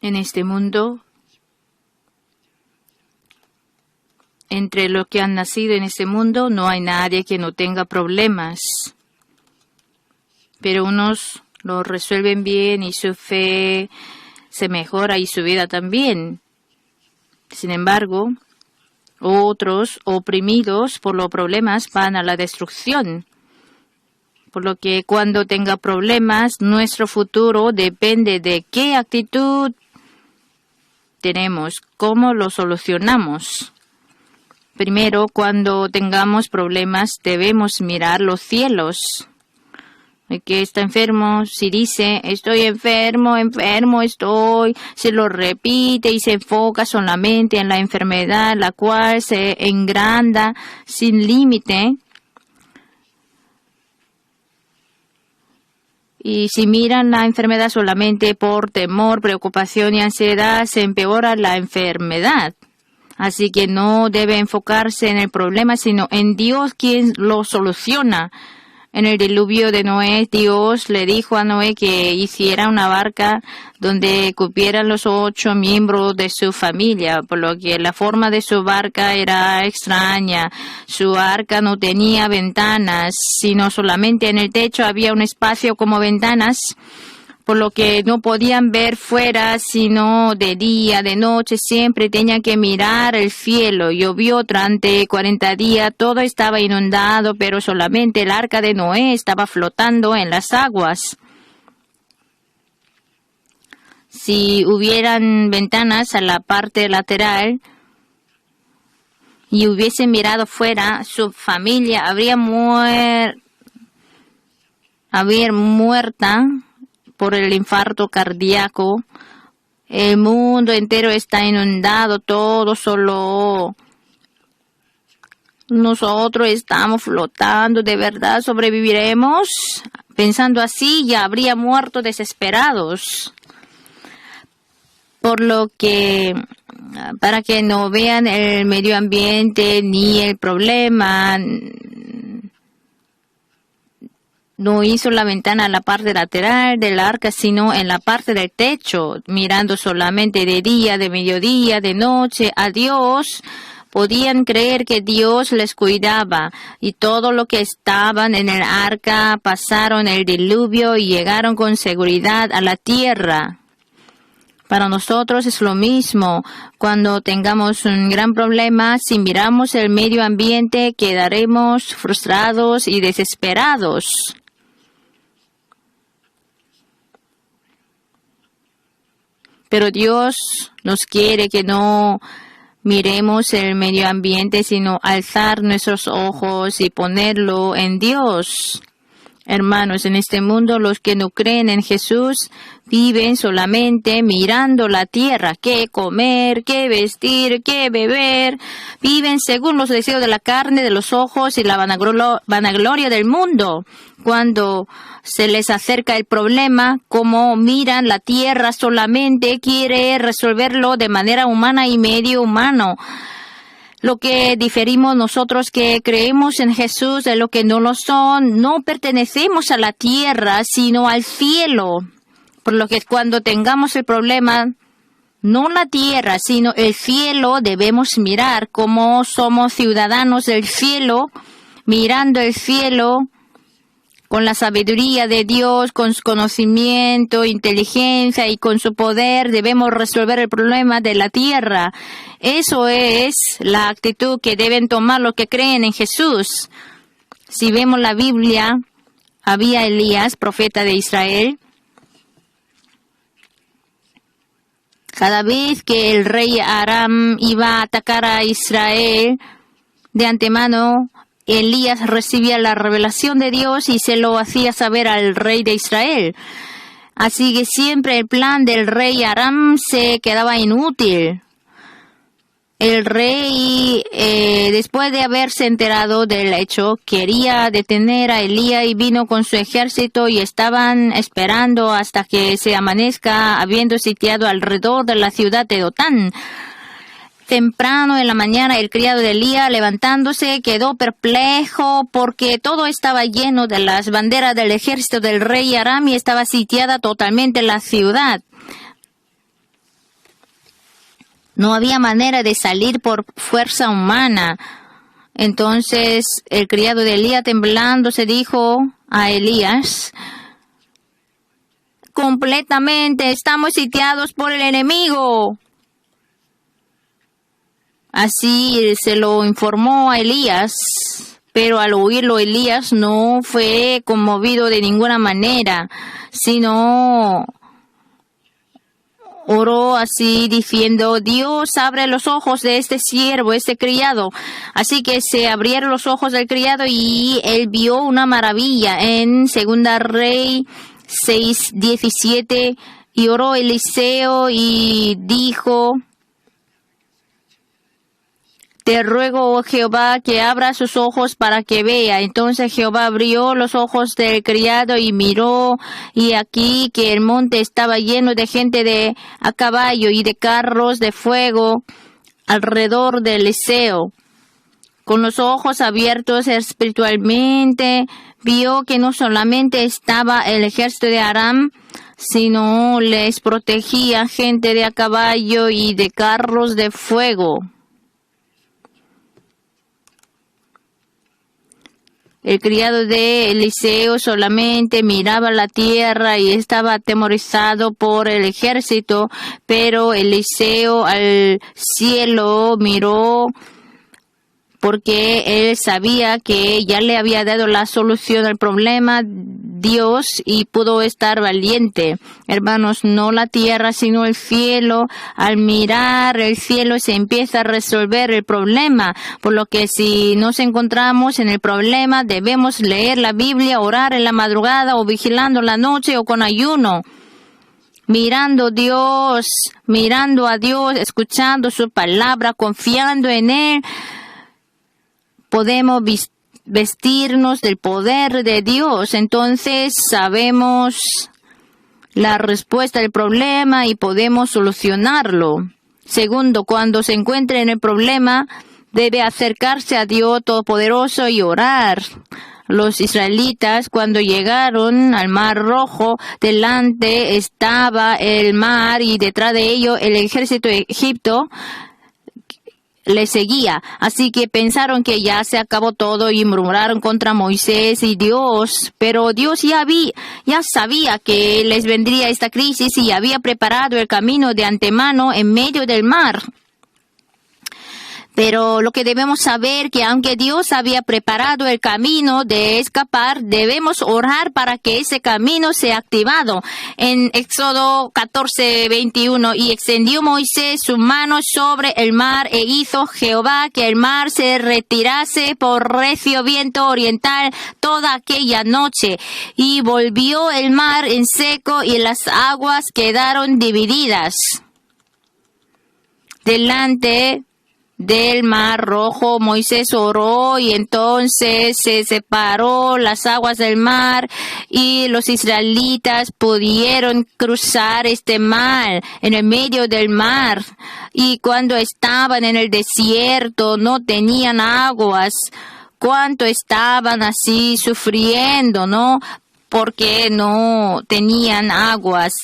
En este mundo, entre los que han nacido en este mundo, no hay nadie que no tenga problemas. Pero unos lo resuelven bien y su fe se mejora y su vida también. Sin embargo, otros, oprimidos por los problemas, van a la destrucción. Por lo que cuando tenga problemas, nuestro futuro depende de qué actitud tenemos, cómo lo solucionamos. Primero, cuando tengamos problemas, debemos mirar los cielos. El que está enfermo, si dice, estoy enfermo, estoy, se lo repite y se enfoca solamente en la enfermedad, la cual se engranda sin límite. Y si miran la enfermedad solamente por temor, preocupación y ansiedad, se empeora la enfermedad. Así que no debe enfocarse en el problema, sino en Dios quien lo soluciona. En el diluvio de Noé, Dios le dijo a Noé que hiciera una barca donde cupieran los 8 miembros de su familia, por lo que la forma de su barca era extraña. Su arca no tenía ventanas, sino solamente en el techo había un espacio como ventanas, por lo que no podían ver fuera, sino de día, de noche, siempre tenían que mirar el cielo. Llovió durante 40 días, todo estaba inundado, pero solamente el arca de Noé estaba flotando en las aguas. Si hubieran ventanas a la parte lateral y hubiesen mirado fuera, su familia habría muerta por el infarto cardíaco. El mundo entero está inundado, todo solo nosotros estamos flotando. ¿De verdad sobreviviremos? Pensando así, ya habría muerto desesperados. Por lo que, para que no vean el medio ambiente ni el problema, no hizo la ventana en la parte lateral del arca, sino en la parte del techo, mirando solamente de día, de mediodía, de noche a Dios. Podían creer que Dios les cuidaba, y todo lo que estaban en el arca pasaron el diluvio y llegaron con seguridad a la tierra. Para nosotros es lo mismo. Cuando tengamos un gran problema, si miramos el medio ambiente, quedaremos frustrados y desesperados. Pero Dios nos quiere que no miremos el medio ambiente, sino alzar nuestros ojos y ponerlo en Dios. Hermanos, en este mundo los que no creen en Jesús viven solamente mirando la tierra, qué comer, qué vestir, qué beber. Viven según los deseos de la carne, de los ojos y la vanagloria del mundo. Cuando se les acerca el problema, como miran la tierra solamente, quiere resolverlo de manera humana y medio humano. Lo que diferimos nosotros que creemos en Jesús de lo que no lo son, no pertenecemos a la tierra, sino al cielo. Por lo que cuando tengamos el problema, no la tierra, sino el cielo, debemos mirar como somos ciudadanos del cielo, mirando el cielo con la sabiduría de Dios, con su conocimiento, inteligencia y con su poder, debemos resolver el problema de la tierra. Eso es la actitud que deben tomar los que creen en Jesús. Si vemos la Biblia, había Elías, profeta de Israel. Cada vez que el rey Aram iba a atacar a Israel, de antemano, Elías recibía la revelación de Dios y se lo hacía saber al rey de Israel. Así que siempre el plan del rey Aram se quedaba inútil. El rey, después de haberse enterado del hecho, quería detener a Elías y vino con su ejército y estaban esperando hasta que se amanezca, habiendo sitiado alrededor de la ciudad de Dotán. Temprano en la mañana, el criado de Elías, levantándose, quedó perplejo porque todo estaba lleno de las banderas del ejército del rey Aram y estaba sitiada totalmente la ciudad. No había manera de salir por fuerza humana. Entonces el criado de Elías temblando se dijo a Elías: completamente estamos sitiados por el enemigo. Así se lo informó a Elías, pero al oírlo Elías no fue conmovido de ninguna manera, sino oró así diciendo: Dios, abre los ojos de este siervo, este criado. Así que se abrieron los ojos del criado y él vio una maravilla. En Segunda Rey 6:17, y oró Eliseo y dijo: te ruego, oh Jehová, que abra sus ojos para que vea. Entonces Jehová abrió los ojos del criado y miró, y aquí que el monte estaba lleno de gente a caballo y de carros de fuego alrededor de Eliseo. Con los ojos abiertos espiritualmente, vio que no solamente estaba el ejército de Aram, sino les protegía gente de a caballo y de carros de fuego. El criado de Eliseo solamente miraba la tierra y estaba atemorizado por el ejército, pero Eliseo al cielo miró porque él sabía que ya le había dado la solución al problema Dios y pudo estar valiente. Hermanos, no la tierra sino el cielo. Al mirar el cielo se empieza a resolver el problema, por lo que si nos encontramos en el problema debemos leer la Biblia, orar en la madrugada o vigilando la noche o con ayuno. Mirando a Dios, escuchando su palabra, confiando en Él, podemos vestirnos del poder de Dios. Entonces sabemos la respuesta del problema y podemos solucionarlo. Segundo, cuando se encuentre en el problema, debe acercarse a Dios Todopoderoso y orar. Los israelitas, cuando llegaron al Mar Rojo, delante estaba el mar y detrás de ello el ejército de Egipto le seguía. Así que pensaron que ya se acabó todo y murmuraron contra Moisés y Dios. Pero Dios ya sabía que les vendría esta crisis y había preparado el camino de antemano en medio del mar. Pero lo que debemos saber que aunque Dios había preparado el camino de escapar, debemos orar para que ese camino sea activado. En Éxodo 14:21, y extendió Moisés su mano sobre el mar e hizo Jehová que el mar se retirase por recio viento oriental toda aquella noche. Y volvió el mar en seco y las aguas quedaron divididas delante del Mar Rojo. Moisés oró y entonces se separó las aguas del mar y los israelitas pudieron cruzar este mar en el medio del mar. Y cuando estaban en el desierto no tenían aguas. Cuánto estaban así sufriendo, ¿no? Porque no tenían aguas.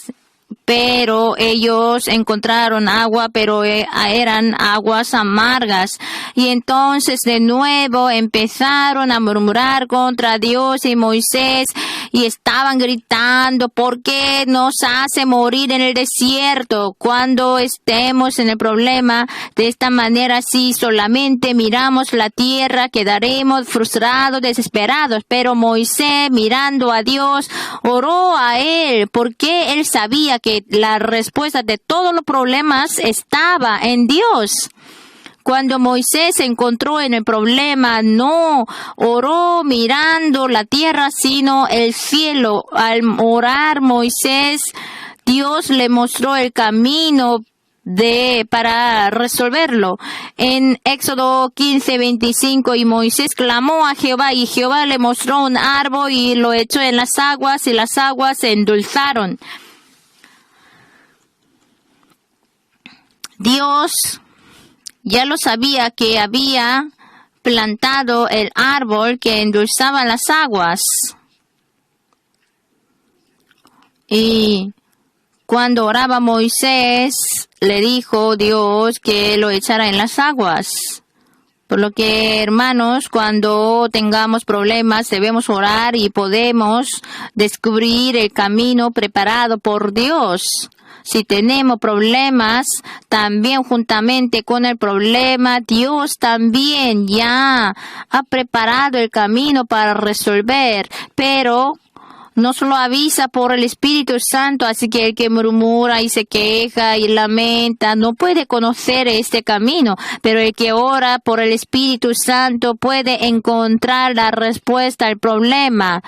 Pero ellos encontraron agua, pero eran aguas amargas. Y entonces de nuevo empezaron a murmurar contra Dios y Moisés y estaban gritando: ¿por qué nos hace morir en el desierto? Cuando estemos en el problema de esta manera, si solamente miramos la tierra, quedaremos frustrados, desesperados. Pero Moisés, mirando a Dios, oró a Él, porque él sabía que la respuesta de todos los problemas estaba en Dios. Cuando Moisés se encontró en el problema, no oró mirando la tierra, sino el cielo. Al orar Moisés, Dios le mostró el camino para resolverlo. En Éxodo 15:25, y Moisés clamó a Jehová, y Jehová le mostró un árbol y lo echó en las aguas, y las aguas se endulzaron. Dios ya lo sabía que había plantado el árbol que endulzaba las aguas. Y cuando oraba Moisés, le dijo Dios que lo echara en las aguas. Por lo que, hermanos, cuando tengamos problemas debemos orar y podemos descubrir el camino preparado por Dios. Si tenemos problemas, también juntamente con el problema, Dios también ya ha preparado el camino para resolver, pero nos lo avisa por el Espíritu Santo, así que el que murmura y se queja y lamenta no puede conocer este camino, pero el que ora por el Espíritu Santo puede encontrar la respuesta al problema.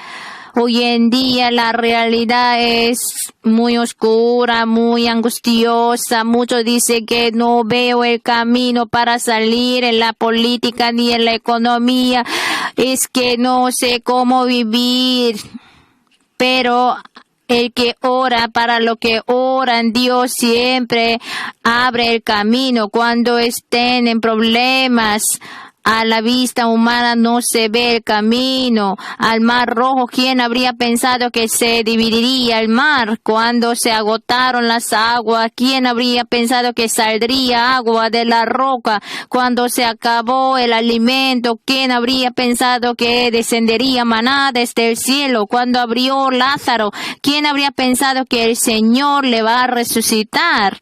Hoy en día la realidad es muy oscura, muy angustiosa. Muchos dicen que no veo el camino para salir en la política ni en la economía. Es que no sé cómo vivir. Pero el que ora para lo que oran, Dios siempre abre el camino cuando estén en problemas. A la vista humana no se ve el camino. Al mar rojo, ¿quién habría pensado que se dividiría el mar? Cuando se agotaron las aguas, ¿quién habría pensado que saldría agua de la roca? Cuando se acabó el alimento, ¿quién habría pensado que descendería maná desde el cielo? Cuando abrió Lázaro, ¿quién habría pensado que el Señor le va a resucitar?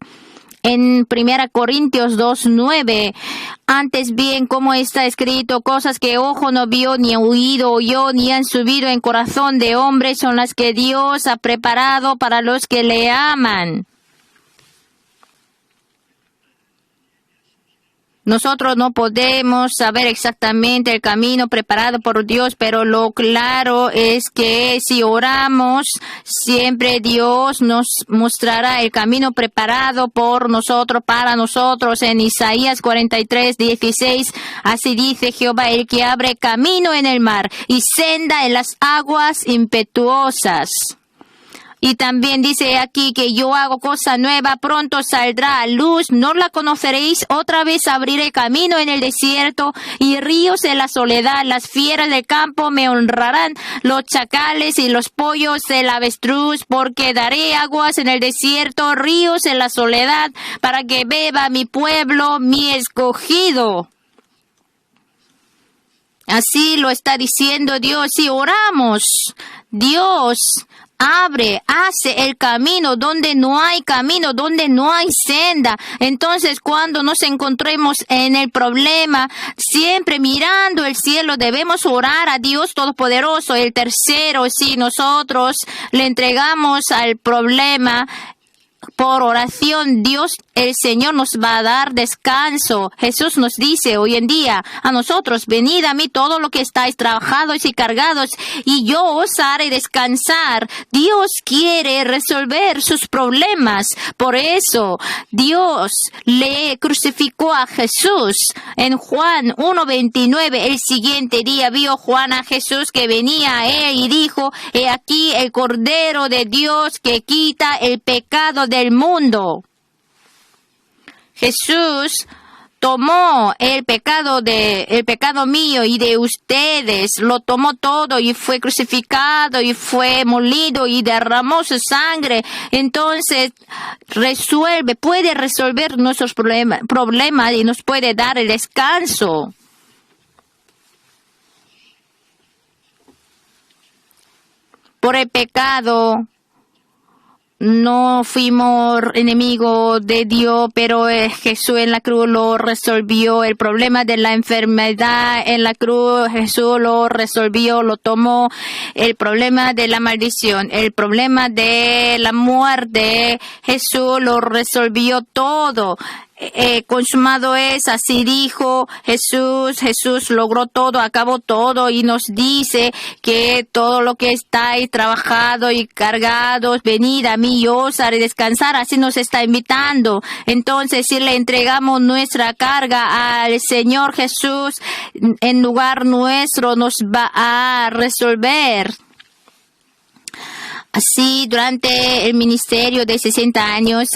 En 1 Corintios 2:9, antes bien, como está escrito, cosas que ojo no vio, ni oído oyó, ni han subido en corazón de hombre, son las que Dios ha preparado para los que le aman. Nosotros no podemos saber exactamente el camino preparado por Dios, pero lo claro es que si oramos, siempre Dios nos mostrará el camino preparado por nosotros, para nosotros. En Isaías 43:16, así dice Jehová, el que abre camino en el mar y senda en las aguas impetuosas. Y también dice aquí que yo hago cosa nueva, pronto saldrá a luz, no la conoceréis, otra vez abriré camino en el desierto y ríos en la soledad, las fieras del campo me honrarán, los chacales y los pollos del avestruz, porque daré aguas en el desierto, ríos en la soledad, para que beba mi pueblo, mi escogido. Así lo está diciendo Dios. Si oramos, Dios hace el camino donde no hay camino, donde no hay senda. Entonces, cuando nos encontremos en el problema, siempre mirando el cielo, debemos orar a Dios Todopoderoso. El tercero, si nosotros le entregamos al problema por oración, Dios, el Señor, nos va a dar descanso. Jesús nos dice hoy en día a nosotros, venid a mí todo lo que estáis trabajados y cargados, y yo os haré descansar. Dios quiere resolver sus problemas. Por eso, Dios le crucificó a Jesús. En Juan 1:29, el siguiente día vio Juan a Jesús que venía a él y dijo, he aquí el Cordero de Dios que quita el pecado del mundo. Jesús tomó el pecado mío y de ustedes, lo tomó todo y fue crucificado y fue molido y derramó su sangre. Entonces puede resolver nuestros problemas y nos puede dar el descanso. Por el pecado no fuimos enemigos de Dios, pero Jesús en la cruz lo resolvió. El problema de la enfermedad en la cruz, Jesús lo resolvió, lo tomó. El problema de la maldición, el problema de la muerte, Jesús lo resolvió todo. Consumado es, así dijo Jesús. Jesús logró todo, acabó todo y nos dice que todo lo que estáis trabajados y cargados, venid a mí y os haré descansar. Así nos está invitando. Entonces, si le entregamos nuestra carga al Señor Jesús, en lugar nuestro nos va a resolver. Así, durante el ministerio de 60 años,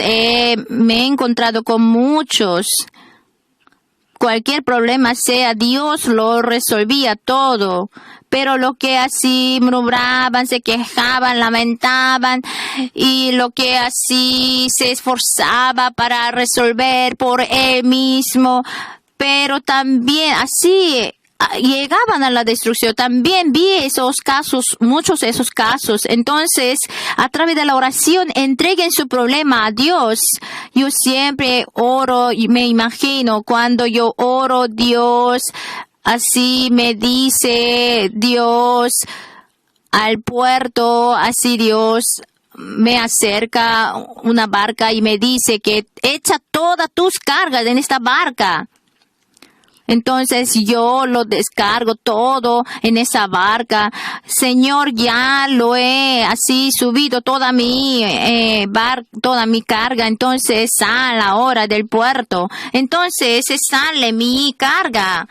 me he encontrado con muchos cualquier problema sea, Dios lo resolvía todo. Pero lo que así murmuraban, se quejaban, lamentaban, y lo que así se esforzaba para resolver por él mismo, pero también así llegaban a la destrucción. También vi esos casos, muchos de esos casos. Entonces, a través de la oración, entreguen su problema a Dios. Yo siempre oro y me imagino cuando yo oro, Dios así me dice, Dios al puerto, así Dios me acerca una barca y me dice que echa todas tus cargas en esta barca. Entonces yo lo descargo todo en esa barca. Señor, ya lo he así subido toda mi carga. Entonces a la hora del puerto, entonces se sale mi carga.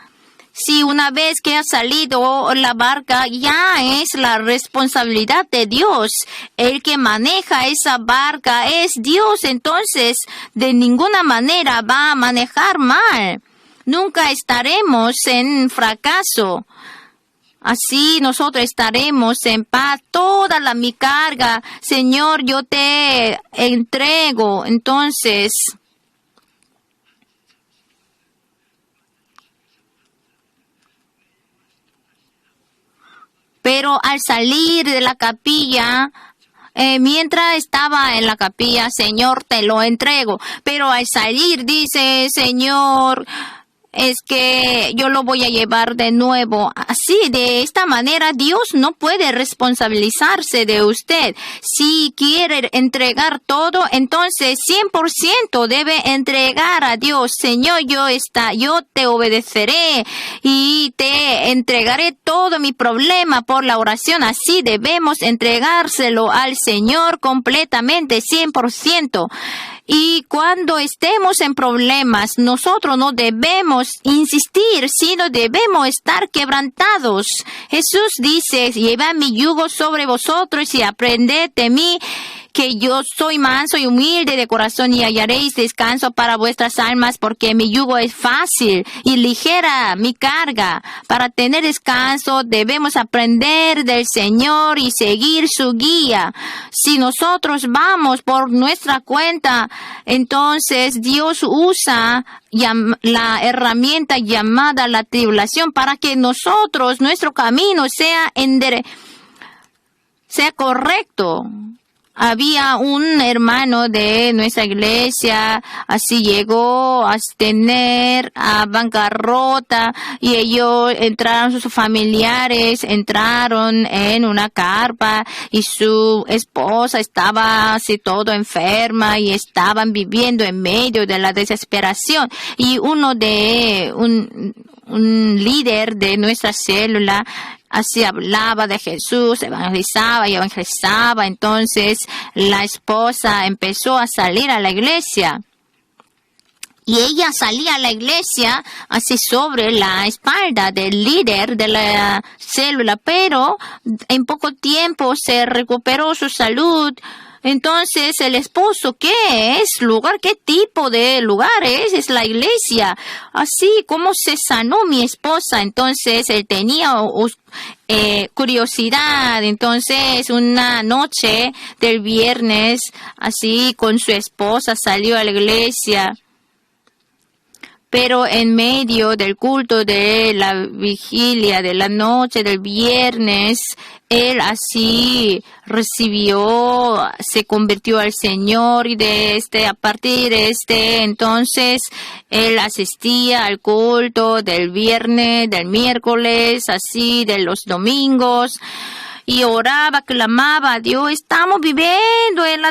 Si una vez que ha salido la barca, ya es la responsabilidad de Dios. El que maneja esa barca es Dios. Entonces de ninguna manera va a manejar mal. Nunca estaremos en fracaso. Así nosotros estaremos en paz. Toda mi carga, Señor, yo te entrego. Entonces, pero al salir de la capilla, mientras estaba en la capilla, Señor, te lo entrego. Pero al salir dice, Señor, es que yo lo voy a llevar de nuevo. Así, de esta manera, Dios no puede responsabilizarse de usted. Si quiere entregar todo, entonces 100% debe entregar a Dios. Señor, yo te obedeceré y te entregaré todo mi problema por la oración. Así debemos entregárselo al Señor completamente, 100%. Y cuando estemos en problemas, nosotros no debemos insistir, sino debemos estar quebrantados. Jesús dice, llevad mi yugo sobre vosotros y aprended de mí, que yo soy manso y humilde de corazón, y hallaréis descanso para vuestras almas, porque mi yugo es fácil y ligera mi carga. Para tener descanso debemos aprender del Señor y seguir su guía. Si nosotros vamos por nuestra cuenta, entonces Dios usa la herramienta llamada la tribulación para que nuestro camino sea correcto. Había un hermano de nuestra iglesia, así llegó a tener a bancarrota, y ellos sus familiares entraron en una carpa, y su esposa estaba así todo enferma y estaban viviendo en medio de la desesperación. Y un líder de nuestra célula así hablaba de Jesús, evangelizaba. Entonces la esposa empezó a salir a la iglesia. Y ella salía a la iglesia así sobre la espalda del líder de la célula, pero en poco tiempo se recuperó su salud. Entonces el esposo, ¿qué es lugar? ¿Qué tipo de lugar es? Es la iglesia. Así como se sanó mi esposa. Entonces él tenía curiosidad. Entonces una noche del viernes, así con su esposa salió a la iglesia. Pero en medio del culto de la vigilia de la noche del viernes, él así se convirtió al Señor, y a partir de entonces, él asistía al culto del viernes, del miércoles, así de los domingos. Y oraba, clamaba a Dios, estamos viviendo en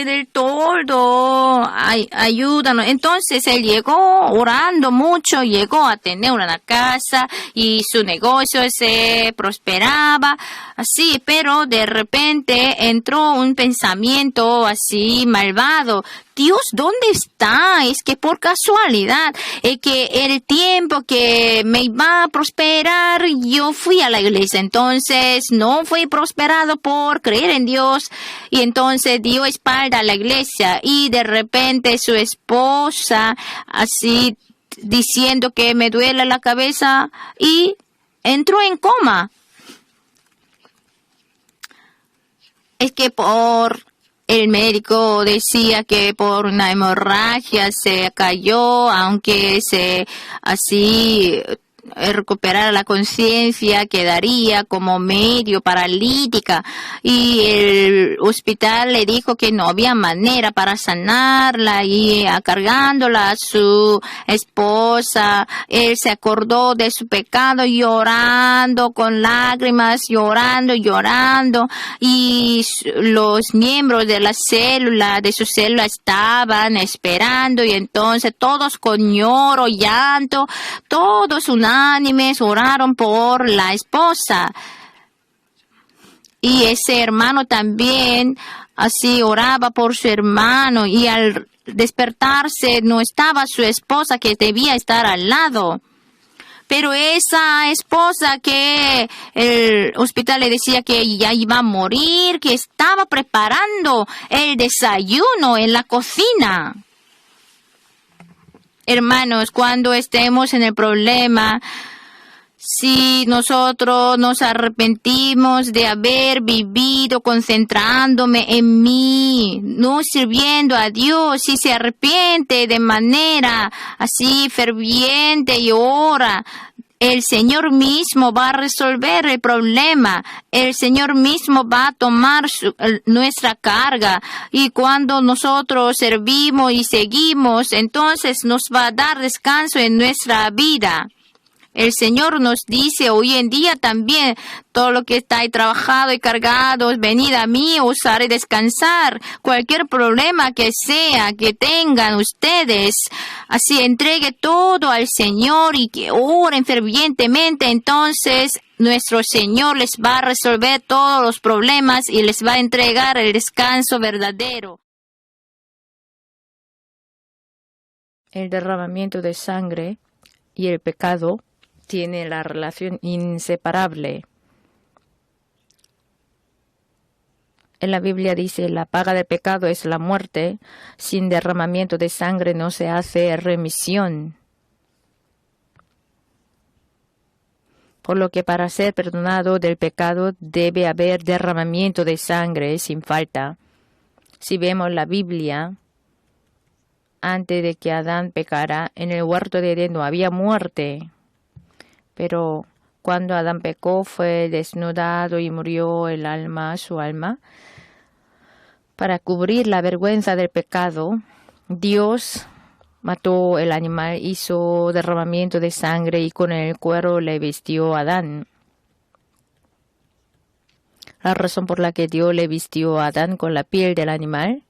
el toldo, ayúdanos. Entonces él llegó orando mucho, llegó a tener una casa y su negocio se prosperaba, así, pero de repente entró un pensamiento así malvado. Dios, ¿dónde está? Es que por casualidad, que el tiempo que me iba a prosperar, yo fui a la iglesia. Entonces, no fui prosperado por creer en Dios. Y entonces dio espalda a la iglesia. Y de repente su esposa así diciendo que me duele la cabeza y entró en coma. Es que el médico decía que por una hemorragia se cayó, aunque así recuperar la conciencia quedaría como medio paralítica, y el hospital le dijo que no había manera para sanarla, y cargándola a su esposa, él se acordó de su pecado, llorando con lágrimas, llorando, y los miembros de su célula estaban esperando, y entonces todos con lloro, llanto, todos unánimes oraron por la esposa. Y ese hermano también así oraba por su hermano, y al despertarse no estaba su esposa, que debía estar al lado. Pero esa esposa que el hospital le decía que ya iba a morir, que estaba preparando el desayuno en la cocina. Hermanos, cuando estemos en el problema, si nosotros nos arrepentimos de haber vivido concentrándome en mí, no sirviendo a Dios, si se arrepiente de manera así ferviente y ora, el Señor mismo va a resolver el problema. El Señor mismo va a tomar nuestra carga. Y cuando nosotros servimos y seguimos, entonces nos va a dar descanso en nuestra vida. El Señor nos dice hoy en día también, todo lo que está ahí trabajado y cargado, venid a mí, os haré descansar. Cualquier problema que sea que tengan ustedes, así entregue todo al Señor y que oren fervientemente, entonces nuestro Señor les va a resolver todos los problemas y les va a entregar el descanso verdadero. El derramamiento de sangre y el pecado tiene la relación inseparable. En la Biblia dice, la paga del pecado es la muerte. Sin derramamiento de sangre no se hace remisión. Por lo que para ser perdonado del pecado debe haber derramamiento de sangre sin falta. Si vemos la Biblia, antes de que Adán pecara, en el huerto de Edén no había muerte. Pero cuando Adán pecó, fue desnudado y murió su alma. Para cubrir la vergüenza del pecado, Dios mató el animal, hizo derramamiento de sangre y con el cuero le vistió a Adán. La razón por la que Dios le vistió a Adán con la piel del animal,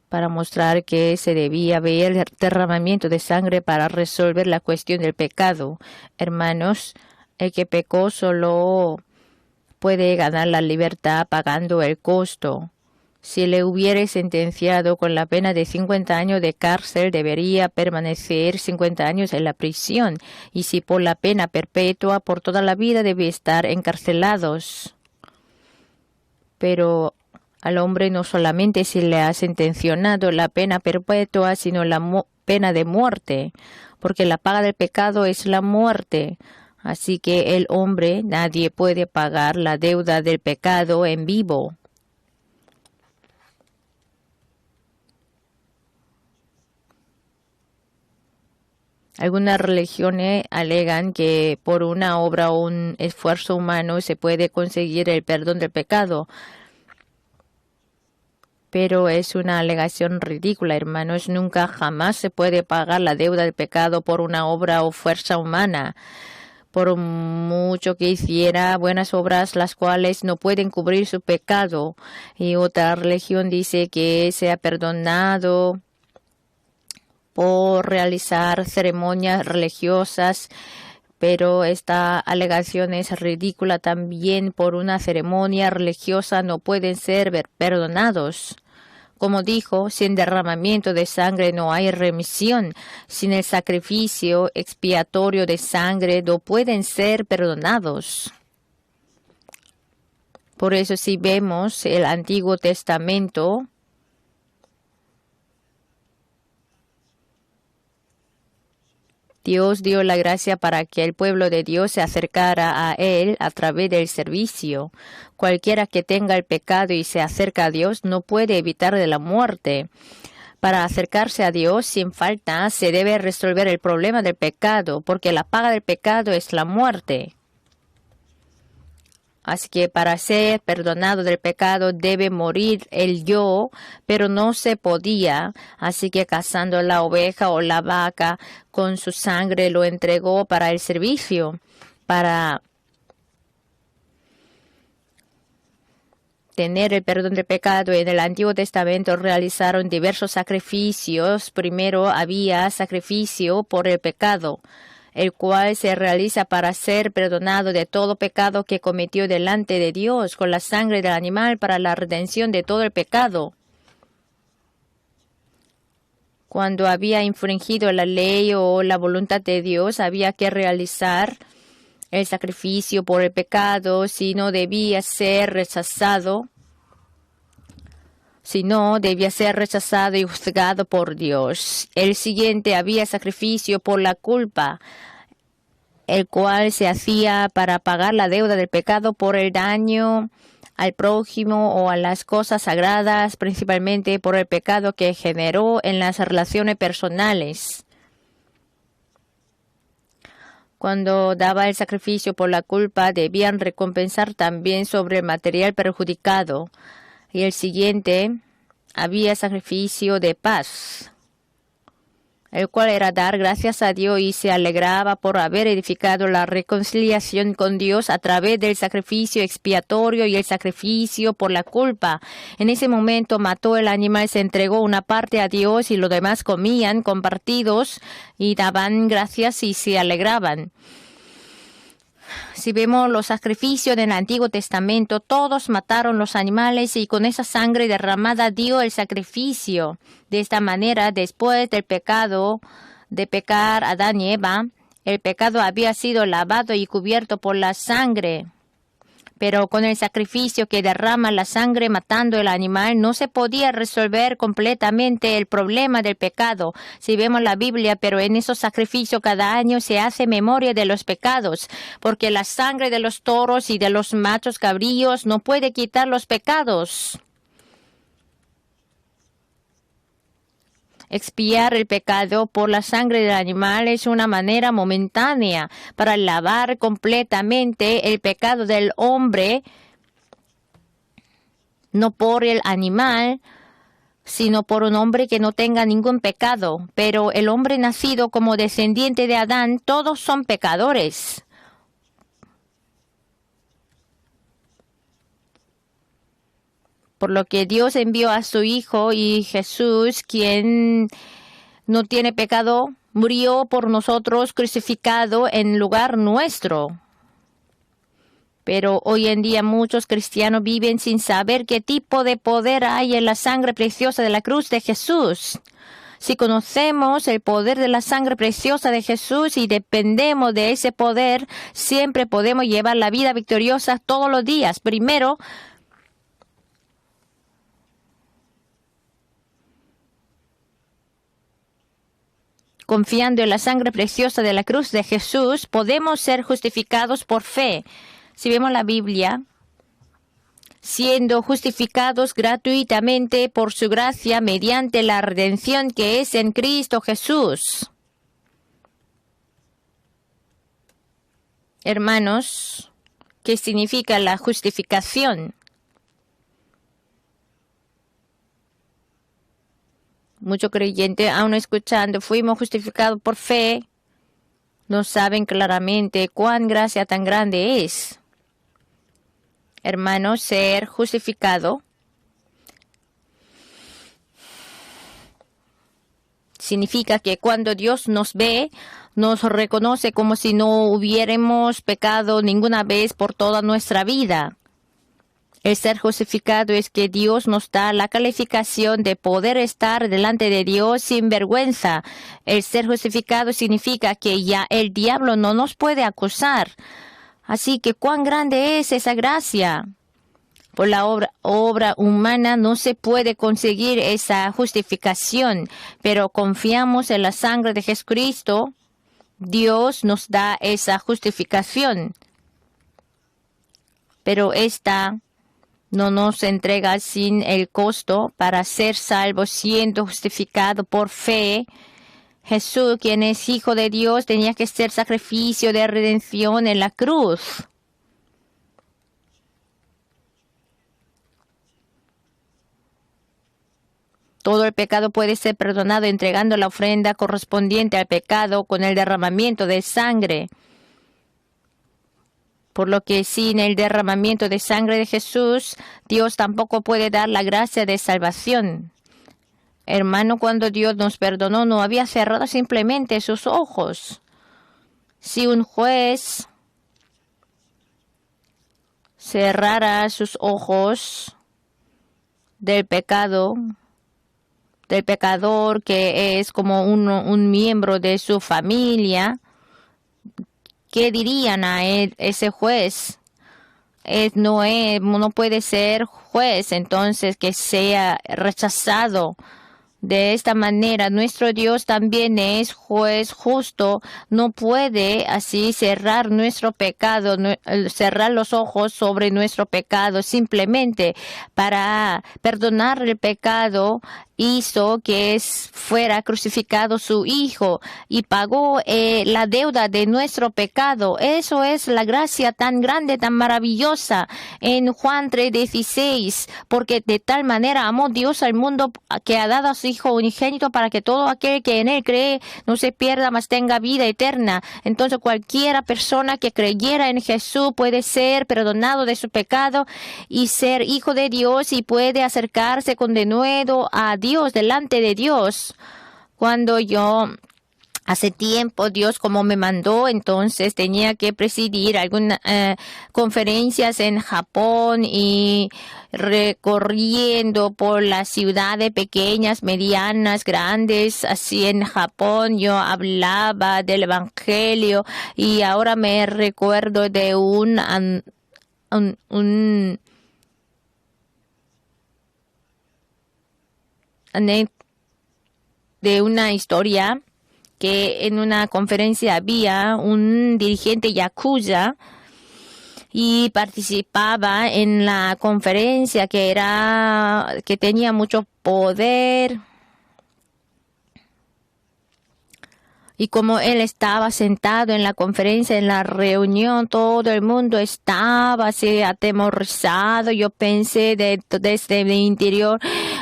para mostrar que se debía haber derramamiento de sangre para resolver la cuestión del pecado. Hermanos, el que pecó solo puede ganar la libertad pagando el costo. Si le hubiere sentenciado con la pena de 50 años de cárcel, debería permanecer 50 años en la prisión. Y si por la pena perpetua, por toda la vida debe estar encarcelados. Pero al hombre no solamente se le ha sentenciado la pena perpetua, sino la pena de muerte, porque la paga del pecado es la muerte. Así que el hombre, nadie puede pagar la deuda del pecado en vivo. Algunas religiones alegan que por una obra o un esfuerzo humano se puede conseguir el perdón del pecado. Pero es una alegación ridícula, hermanos. Nunca jamás se puede pagar la deuda del pecado por una obra o fuerza humana. Por mucho que hiciera buenas obras, las cuales no pueden cubrir su pecado. Y otra religión dice que se ha perdonado por realizar ceremonias religiosas. Pero esta alegación es ridícula también. Por una ceremonia religiosa no pueden ser perdonados. Como dijo, sin derramamiento de sangre no hay remisión. Sin el sacrificio expiatorio de sangre no pueden ser perdonados. Por eso si vemos el Antiguo Testamento, Dios dio la gracia para que el pueblo de Dios se acercara a Él a través del servicio. Cualquiera que tenga el pecado y se acerca a Dios no puede evitar de la muerte. Para acercarse a Dios sin falta se debe resolver el problema del pecado, porque la paga del pecado es la muerte. Así que para ser perdonado del pecado debe morir el yo, pero no se podía. Así que cazando la oveja o la vaca con su sangre lo entregó para el servicio. Para tener el perdón del pecado, en el Antiguo Testamento realizaron diversos sacrificios. Primero había sacrificio por el pecado, el cual se realiza para ser perdonado de todo pecado que cometió delante de Dios con la sangre del animal para la redención de todo el pecado. Cuando había infringido la ley o la voluntad de Dios, había que realizar el sacrificio por el pecado, si no debía ser rechazado y juzgado por Dios. El siguiente había sacrificio por la culpa, el cual se hacía para pagar la deuda del pecado por el daño al prójimo o a las cosas sagradas, principalmente por el pecado que generó en las relaciones personales. Cuando daba el sacrificio por la culpa, debían recompensar también sobre el material perjudicado. Y el siguiente, había sacrificio de paz, el cual era dar gracias a Dios y se alegraba por haber edificado la reconciliación con Dios a través del sacrificio expiatorio y el sacrificio por la culpa. En ese momento mató el animal, se entregó una parte a Dios y los demás comían compartidos y daban gracias y se alegraban. Si vemos los sacrificios del Antiguo Testamento, todos mataron los animales y con esa sangre derramada dio el sacrificio. De esta manera, después del pecado de pecar Adán y Eva, el pecado había sido lavado y cubierto por la sangre. Pero con el sacrificio que derrama la sangre matando el animal, no se podía resolver completamente el problema del pecado. Si vemos la Biblia, pero en esos sacrificios cada año se hace memoria de los pecados, porque la sangre de los toros y de los machos cabríos no puede quitar los pecados. Expiar el pecado por la sangre del animal es una manera momentánea para lavar completamente el pecado del hombre, no por el animal, sino por un hombre que no tenga ningún pecado. Pero el hombre nacido como descendiente de Adán, todos son pecadores. Por lo que Dios envió a su Hijo y Jesús, quien no tiene pecado, murió por nosotros crucificado en lugar nuestro. Pero hoy en día muchos cristianos viven sin saber qué tipo de poder hay en la sangre preciosa de la cruz de Jesús. Si conocemos el poder de la sangre preciosa de Jesús y dependemos de ese poder, siempre podemos llevar la vida victoriosa todos los días. Primero, confiando en la sangre preciosa de la cruz de Jesús, podemos ser justificados por fe. Si vemos la Biblia, siendo justificados gratuitamente por su gracia mediante la redención que es en Cristo Jesús. Hermanos, ¿qué significa la justificación? Muchos creyentes, aún escuchando, fuimos justificados por fe, no saben claramente cuán gracia tan grande es. Hermanos, ser justificado significa que cuando Dios nos ve, nos reconoce como si no hubiéramos pecado ninguna vez por toda nuestra vida. El ser justificado es que Dios nos da la calificación de poder estar delante de Dios sin vergüenza. El ser justificado significa que ya el diablo no nos puede acusar. Así que cuán grande es esa gracia. Por la obra humana no se puede conseguir esa justificación, pero confiamos en la sangre de Jesucristo. Dios nos da esa justificación. Pero esta no nos entrega sin el costo para ser salvos, siendo justificado por fe. Jesús, quien es Hijo de Dios, tenía que ser sacrificio de redención en la cruz. Todo el pecado puede ser perdonado entregando la ofrenda correspondiente al pecado con el derramamiento de sangre. Por lo que sin el derramamiento de sangre de Jesús, Dios tampoco puede dar la gracia de salvación. Hermano, cuando Dios nos perdonó, no había cerrado simplemente sus ojos. Si un juez cerrara sus ojos del pecado, del pecador que es como un miembro de su familia, ¿qué dirían a él, ese juez? No puede ser juez, entonces que sea rechazado. De esta manera, nuestro Dios también es juez justo. No puede así cerrar nuestro pecado, cerrar los ojos sobre nuestro pecado. Simplemente para perdonar el pecado, hizo que fuera crucificado su Hijo y pagó la deuda de nuestro pecado. Eso es la gracia tan grande, tan maravillosa en Juan 3:16, porque de tal manera amó Dios al mundo que ha dado a su Hijo unigénito para que todo aquel que en él cree no se pierda, mas tenga vida eterna. Entonces cualquiera persona que creyera en Jesús puede ser perdonado de su pecado y ser hijo de Dios y puede acercarse con denuedo a Dios, delante de Dios. Cuando yo hace tiempo Dios como me mandó, entonces tenía que presidir algunas conferencias en Japón y recorriendo por las ciudades pequeñas, medianas, grandes, así en Japón yo hablaba del Evangelio y ahora me recuerdo de de una historia que en una conferencia había un dirigente yakuza y participaba en la conferencia que tenía mucho poder. Y como él estaba sentado en la conferencia, en la reunión, todo el mundo estaba así atemorizado. Yo pensé desde mi interior,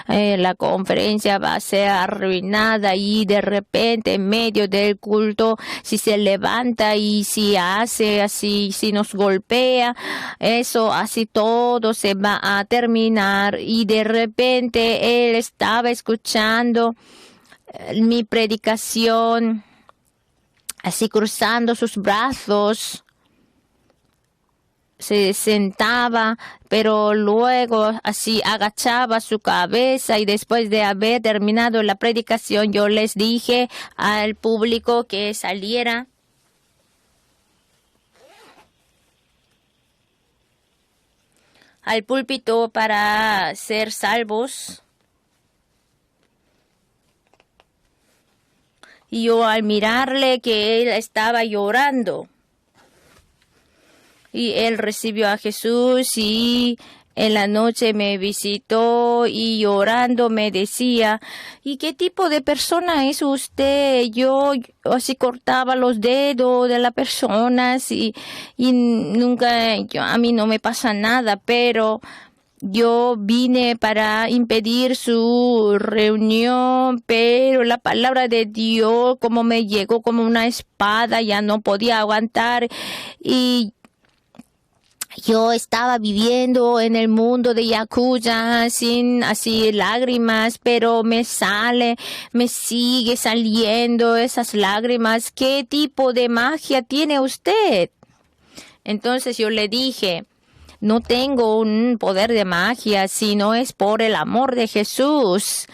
la conferencia va a ser arruinada y de repente en medio del culto, si se levanta y si hace así, si nos golpea, eso así todo se va a terminar. Y de repente él estaba escuchando mi predicación, así cruzando sus brazos, se sentaba, pero luego así agachaba su cabeza y después de haber terminado la predicación, yo les dije al público que saliera. Al púlpito para ser salvos. Y yo al mirarle que él estaba llorando. Y él recibió a Jesús y en la noche me visitó y llorando me decía, ¿y qué tipo de persona es usted? Yo así cortaba los dedos de las personas y nunca, a mí no me pasa nada, pero yo vine para impedir su reunión, pero la palabra de Dios como me llegó como una espada, ya no podía aguantar y yo estaba viviendo en el mundo de Yakuza sin así lágrimas, pero me sigue saliendo esas lágrimas. ¿Qué tipo de magia tiene usted? Entonces yo le dije, no tengo un poder de magia, sino es por el amor de Jesús.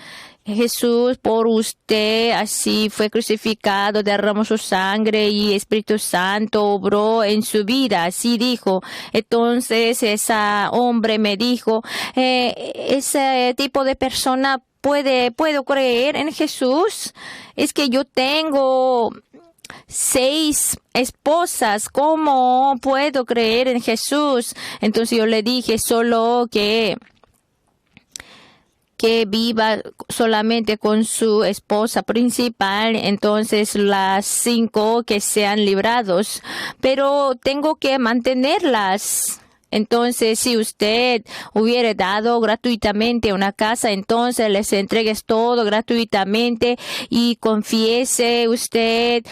Jesús por usted así fue crucificado, derramó su sangre y Espíritu Santo obró en su vida, así dijo. Entonces ese hombre me dijo, ese tipo de persona puedo creer en Jesús. Es que yo tengo 6 esposas. ¿Cómo puedo creer en Jesús? Entonces yo le dije, solo que viva solamente con su esposa principal, entonces las 5 que sean librados, pero tengo que mantenerlas. Entonces, si usted hubiera dado gratuitamente una casa, entonces les entregues todo gratuitamente y confiese usted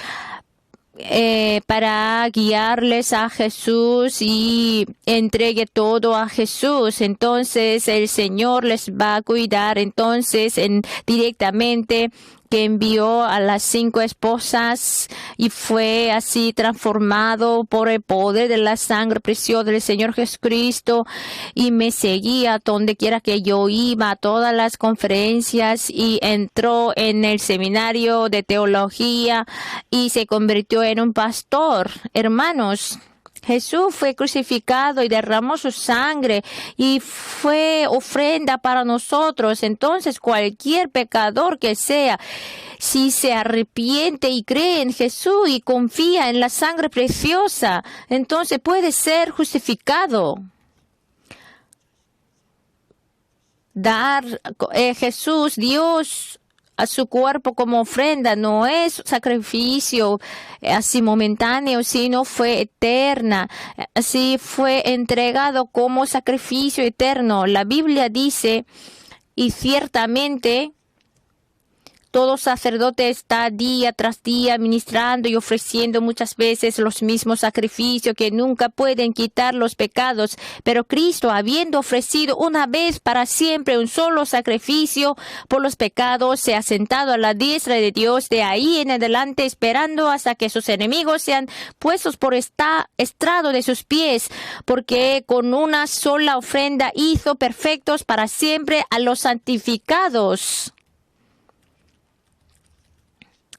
para guiarles a Jesús y entregue todo a Jesús. Entonces el Señor les va a cuidar. Entonces directamente que envió a las 5 esposas y fue así transformado por el poder de la sangre preciosa del Señor Jesucristo, y me seguía donde quiera que yo iba, a todas las conferencias, y entró en el seminario de teología y se convirtió en un pastor. Hermanos, Jesús fue crucificado y derramó su sangre y fue ofrenda para nosotros. Entonces, cualquier pecador que sea, si se arrepiente y cree en Jesús y confía en la sangre preciosa, entonces puede ser justificado. Jesús, Dios, a su cuerpo como ofrenda, no es sacrificio así momentáneo, sino fue eterna. Así fue entregado como sacrificio eterno. La Biblia dice, y ciertamente todo sacerdote está día tras día ministrando y ofreciendo muchas veces los mismos sacrificios que nunca pueden quitar los pecados. Pero Cristo, habiendo ofrecido una vez para siempre un solo sacrificio por los pecados, se ha sentado a la diestra de Dios, de ahí en adelante esperando hasta que sus enemigos sean puestos por estrado de sus pies, porque con una sola ofrenda hizo perfectos para siempre a los santificados.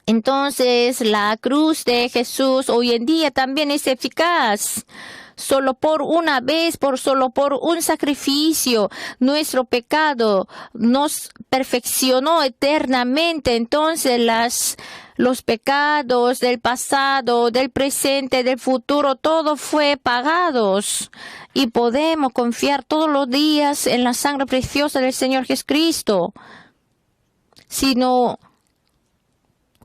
Entonces, la cruz de Jesús hoy en día también es eficaz. Solo por una vez, solo por un sacrificio, nuestro pecado nos perfeccionó eternamente. Entonces, los pecados del pasado, del presente, del futuro, todo fue pagados. Y podemos confiar todos los días en la sangre preciosa del Señor Jesucristo. Si no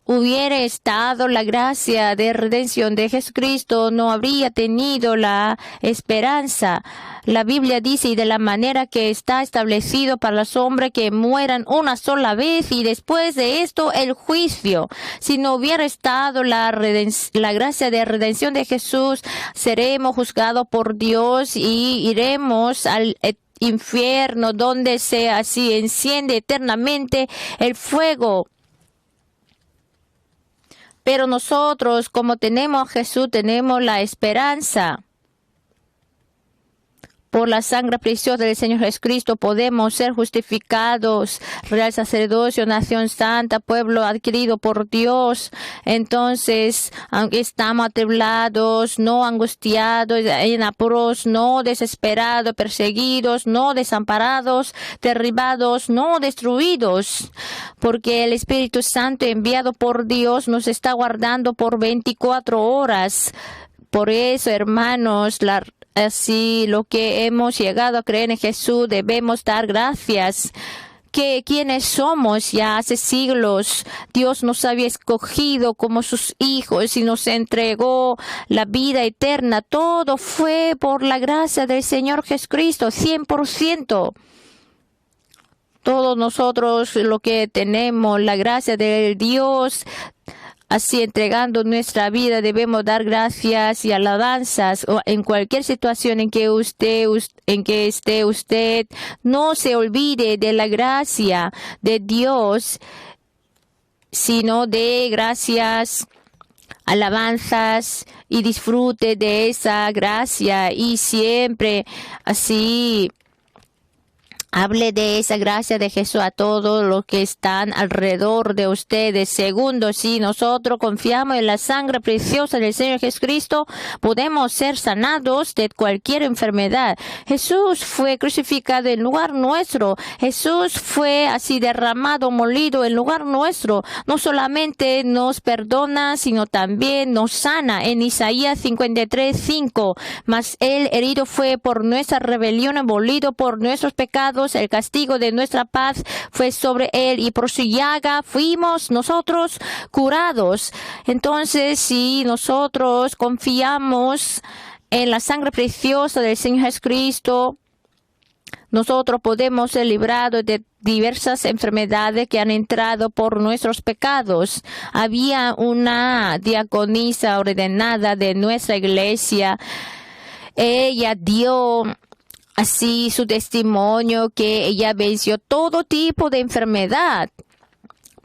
hubiera estado la gracia de redención de Jesucristo, no habría tenido la esperanza. La Biblia dice, y de la manera que está establecido para los hombres que mueran una sola vez y después de esto el juicio. Si no hubiera estado la gracia de redención de Jesús, seremos juzgados por Dios y iremos al infierno, donde se así enciende eternamente el fuego. Pero nosotros, como tenemos a Jesús, tenemos la esperanza. Por la sangre preciosa del Señor Jesucristo podemos ser justificados, real sacerdocio, nación santa, pueblo adquirido por Dios. Entonces, aunque estamos atribulados, no angustiados, en apuros, no desesperados, perseguidos, no desamparados, derribados, no destruidos, porque el Espíritu Santo enviado por Dios nos está guardando por 24 horas. Por eso, hermanos, así lo que hemos llegado a creer en Jesús, debemos dar gracias. Que quienes somos ya hace siglos, Dios nos había escogido como sus hijos y nos entregó la vida eterna. Todo fue por la gracia del Señor Jesucristo, 100%. Todos nosotros lo que tenemos, la gracia de Dios, así entregando nuestra vida, debemos dar gracias y alabanzas en cualquier situación en que esté usted. No se olvide de la gracia de Dios, sino de gracias, alabanzas, y disfrute de esa gracia y siempre así Hable de esa gracia de Jesús a todos los que están alrededor de ustedes. Segundo, si nosotros confiamos en la sangre preciosa del Señor Jesucristo, podemos ser sanados de cualquier enfermedad. Jesús fue crucificado en lugar nuestro. Jesús fue así derramado, molido en lugar nuestro. No solamente nos perdona, sino también nos sana. En Isaías 53:5, mas Él herido fue por nuestra rebelión, molido por nuestros pecados. El castigo de nuestra paz fue sobre Él y por su llaga fuimos nosotros curados. Entonces, si nosotros confiamos en la sangre preciosa del Señor Jesucristo, nosotros podemos ser librados de diversas enfermedades que han entrado por nuestros pecados. Había una diaconisa ordenada de nuestra iglesia. Ella dio así su testimonio que ella venció todo tipo de enfermedad.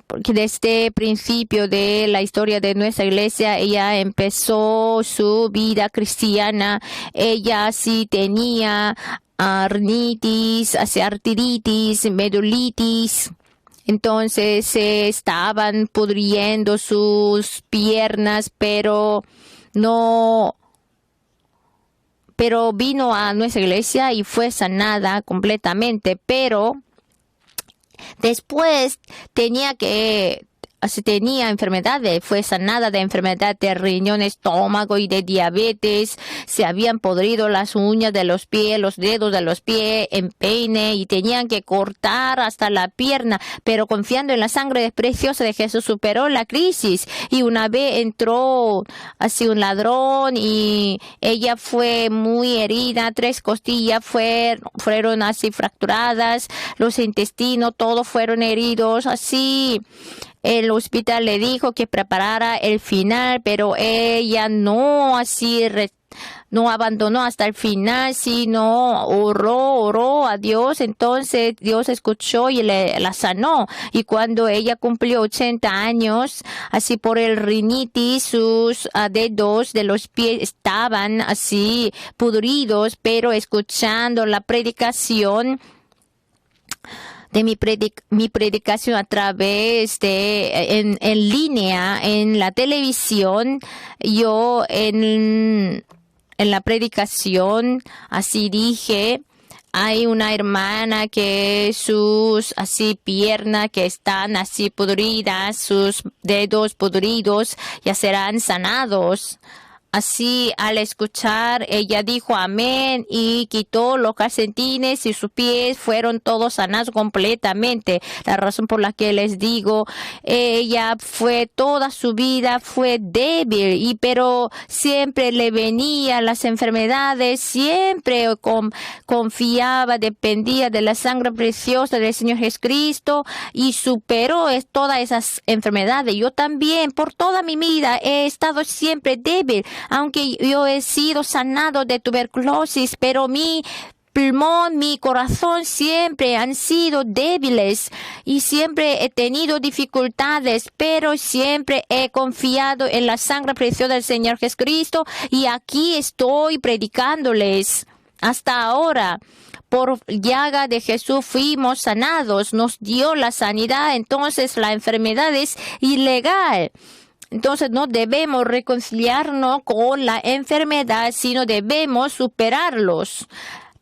Porque desde el principio de la historia de nuestra iglesia, ella empezó su vida cristiana. Ella sí tenía rinitis, artritis, medulitis. Entonces se estaban pudriendo sus piernas, pero vino a nuestra iglesia y fue sanada completamente. Pero después tenía enfermedades, fue sanada de enfermedad de riñón, estómago y de diabetes. Se habían podrido las uñas de los pies, los dedos de los pies en peine y tenían que cortar hasta la pierna. Pero confiando en la sangre preciosa de Jesús superó la crisis. Y una vez entró así un ladrón y ella fue muy herida. 3 costillas fueron así fracturadas, los intestinos todos fueron heridos así. El hospital le dijo que preparara el final, pero ella no abandonó hasta el final, sino oró a Dios. Entonces Dios escuchó y la sanó. Y cuando ella cumplió 80 años, así por el rinitis, sus dedos de los pies estaban así pudridos, pero escuchando la predicación de mi predicación a través de en línea en la televisión, yo en la predicación así dije: hay una hermana que sus así piernas que están así podridas, sus dedos podridos ya serán sanados. Así, al escuchar, ella dijo amén y quitó los calcetines y sus pies fueron todos sanados completamente. La razón por la que les digo, ella toda su vida fue débil, pero siempre le venían las enfermedades, siempre confiaba, dependía de la sangre preciosa del Señor Jesucristo y superó todas esas enfermedades. Yo también, por toda mi vida, he estado siempre débil. Aunque yo he sido sanado de tuberculosis, pero mi pulmón, mi corazón siempre han sido débiles y siempre he tenido dificultades, pero siempre he confiado en la sangre preciosa del Señor Jesucristo y aquí estoy predicándoles. Hasta ahora, por llaga de Jesús fuimos sanados, nos dio la sanidad, entonces la enfermedad es ilegal. Entonces no debemos reconciliarnos con la enfermedad, sino debemos superarlos.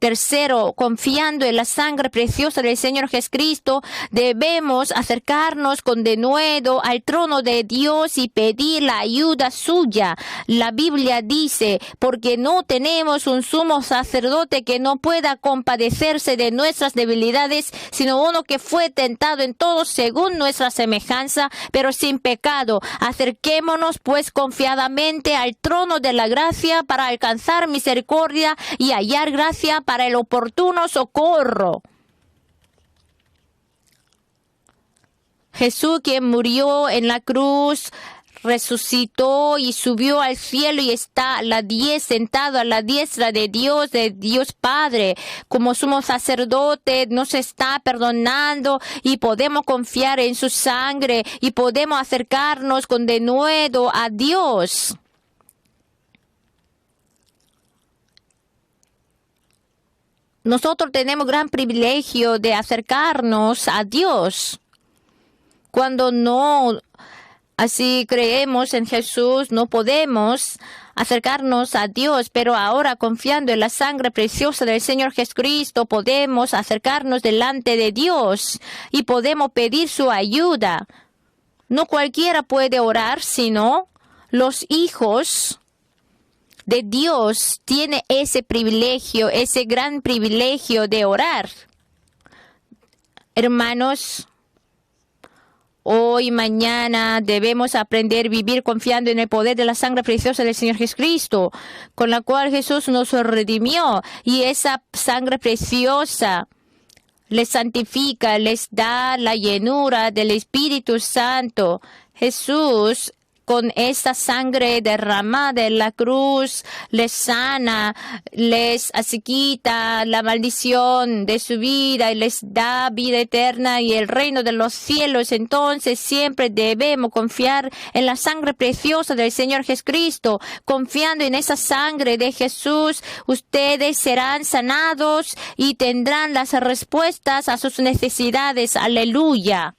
Tercero, confiando en la sangre preciosa del Señor Jesucristo, debemos acercarnos con denuedo al trono de Dios y pedir la ayuda suya. La Biblia dice, porque no tenemos un sumo sacerdote que no pueda compadecerse de nuestras debilidades, sino uno que fue tentado en todo según nuestra semejanza, pero sin pecado. Acerquémonos pues confiadamente al trono de la gracia para alcanzar misericordia y hallar gracia para el oportuno socorro. Jesús, quien murió en la cruz, resucitó y subió al cielo y está sentado a la diestra de Dios Padre. Como sumo sacerdote nos está perdonando y podemos confiar en su sangre y podemos acercarnos con denuedo a Dios. nosotros tenemos gran privilegio de acercarnos a Dios. Cuando no así creemos en Jesús, no podemos acercarnos a Dios, pero ahora confiando en la sangre preciosa del Señor Jesucristo, podemos acercarnos delante de Dios y podemos pedir su ayuda. No cualquiera puede orar, sino los hijos de Dios tienen ese privilegio, ese gran privilegio de orar. Hermanos, hoy y mañana debemos aprender a vivir confiando en el poder de la sangre preciosa del Señor Jesucristo, con la cual Jesús nos redimió. Y esa sangre preciosa les santifica, les da la llenura del Espíritu Santo. Jesús, con esta sangre derramada en la cruz, les sana, les quita la maldición de su vida y les da vida eterna y el reino de los cielos. Entonces siempre debemos confiar en la sangre preciosa del Señor Jesucristo. Confiando en esa sangre de Jesús, ustedes serán sanados y tendrán las respuestas a sus necesidades. Aleluya.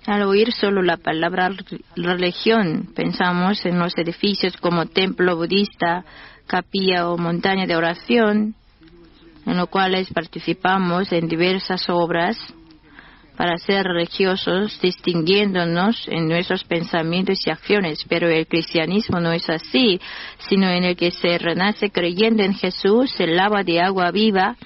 Al oír solo la palabra religión, pensamos en los edificios como templo budista, capilla o montaña de oración, en los cuales participamos en diversas obras para ser religiosos, distinguiéndonos en nuestros pensamientos y acciones. Pero el cristianismo no es así, sino en el que se renace creyendo en Jesús, el agua de agua viva,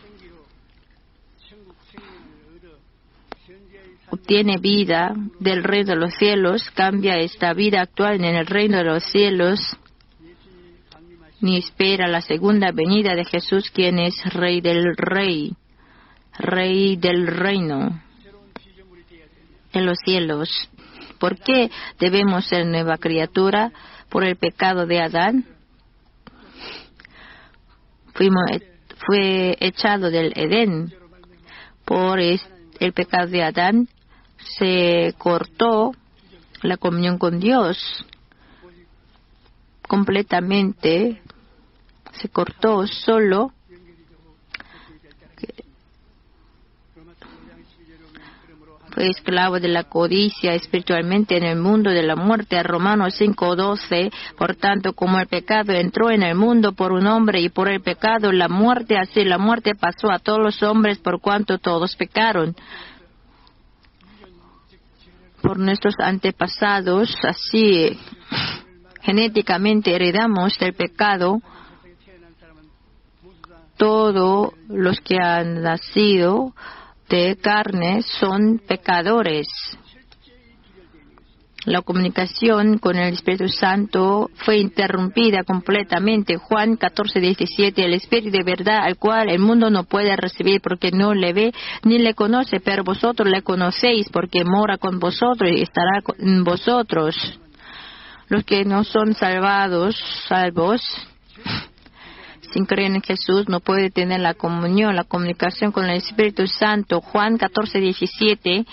obtiene vida del reino de los cielos, cambia esta vida actual en el reino de los cielos, ni espera la segunda venida de Jesús, quien es Rey del reino en los cielos. ¿Por qué debemos ser nueva criatura? Por el pecado de Adán. Fue echado del Edén. Por el pecado de Adán se cortó la comunión con Dios completamente, se cortó. Solo fue esclavo de la codicia espiritualmente en el mundo de la muerte. Romanos 5:12. Por tanto, como el pecado entró en el mundo por un hombre y por el pecado la muerte, así la muerte pasó a todos los hombres por cuanto todos pecaron. Por nuestros antepasados, así genéticamente heredamos el pecado. Todos los que han nacido de carne son pecadores. La comunicación con el Espíritu Santo fue interrumpida completamente. Juan 14:17, el Espíritu de verdad al cual el mundo no puede recibir porque no le ve ni le conoce, pero vosotros le conocéis porque mora con vosotros y estará con vosotros. Los que no son salvos, sin creer en Jesús, no puede tener la comunión, la comunicación con el Espíritu Santo. Juan 14:17.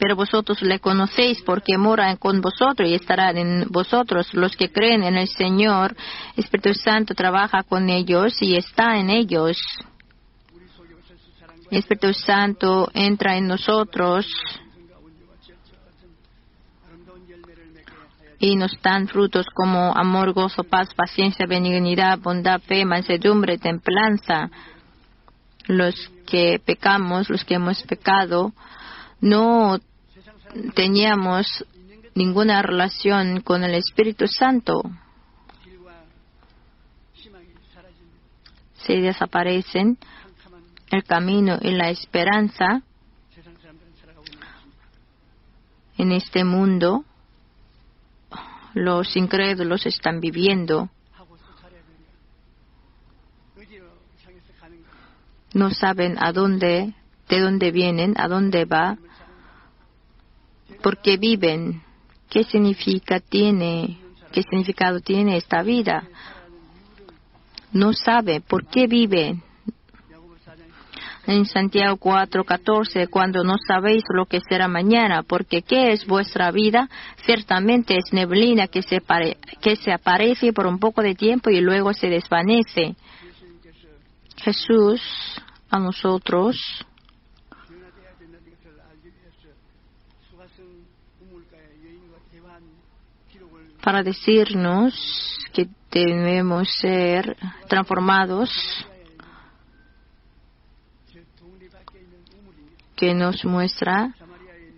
Pero vosotros le conocéis porque mora con vosotros y estará en vosotros. Los que creen en el Señor, el Espíritu Santo trabaja con ellos y está en ellos. El Espíritu Santo entra en nosotros y nos dan frutos como amor, gozo, paz, paciencia, benignidad, bondad, fe, mansedumbre, templanza. Los que pecamos, los que hemos pecado, no teníamos ninguna relación con el Espíritu Santo. Se desaparecen el camino y la esperanza en este mundo. Los incrédulos están viviendo. No saben de dónde vienen, a dónde va. ¿Por qué viven? ¿Qué significado tiene esta vida? No sabe por qué vive. En Santiago 4:14, cuando no sabéis lo que será mañana, porque ¿qué es vuestra vida? Ciertamente es neblina que se aparece por un poco de tiempo y luego se desvanece. Jesús a nosotros para decirnos que debemos ser transformados, que nos muestra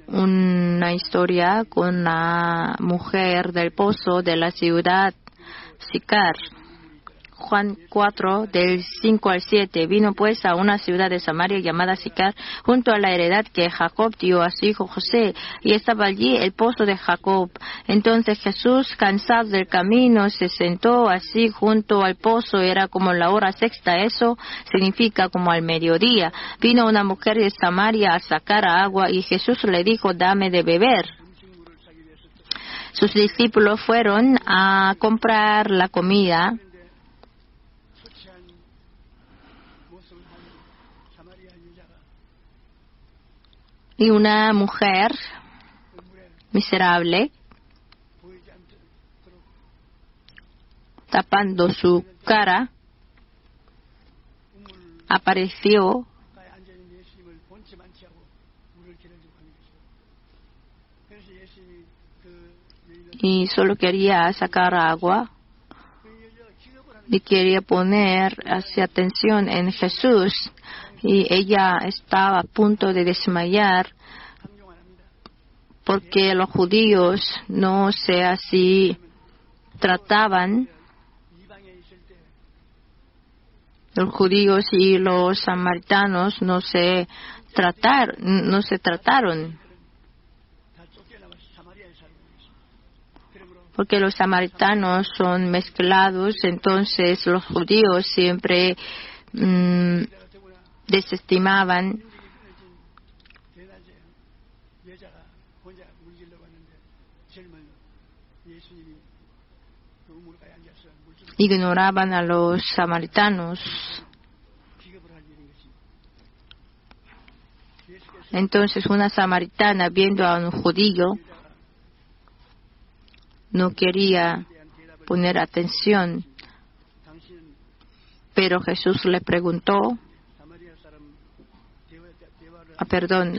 una historia con la mujer del pozo de la ciudad Sicar. Juan 4, del 5 al 7. Vino pues a una ciudad de Samaria llamada Sicar, junto a la heredad que Jacob dio a su hijo José, y estaba allí el pozo de Jacob. Entonces Jesús, cansado del camino, se sentó así junto al pozo. Era como la hora sexta, eso significa como al mediodía. Vino una mujer de Samaria a sacar agua, y Jesús le dijo: dame de beber. Sus discípulos fueron a comprar la comida, y una mujer miserable, tapando su cara, apareció y solo quería sacar agua y quería poner atención en Jesús. Y ella estaba a punto de desmayar porque los judíos no se así trataban. Los judíos y los samaritanos no se trataron. Porque los samaritanos son mezclados, entonces los judíos siempre desestimaban. Ignoraban a los samaritanos. Entonces una samaritana, viendo a un judío, no quería poner atención, pero Jesús le preguntó,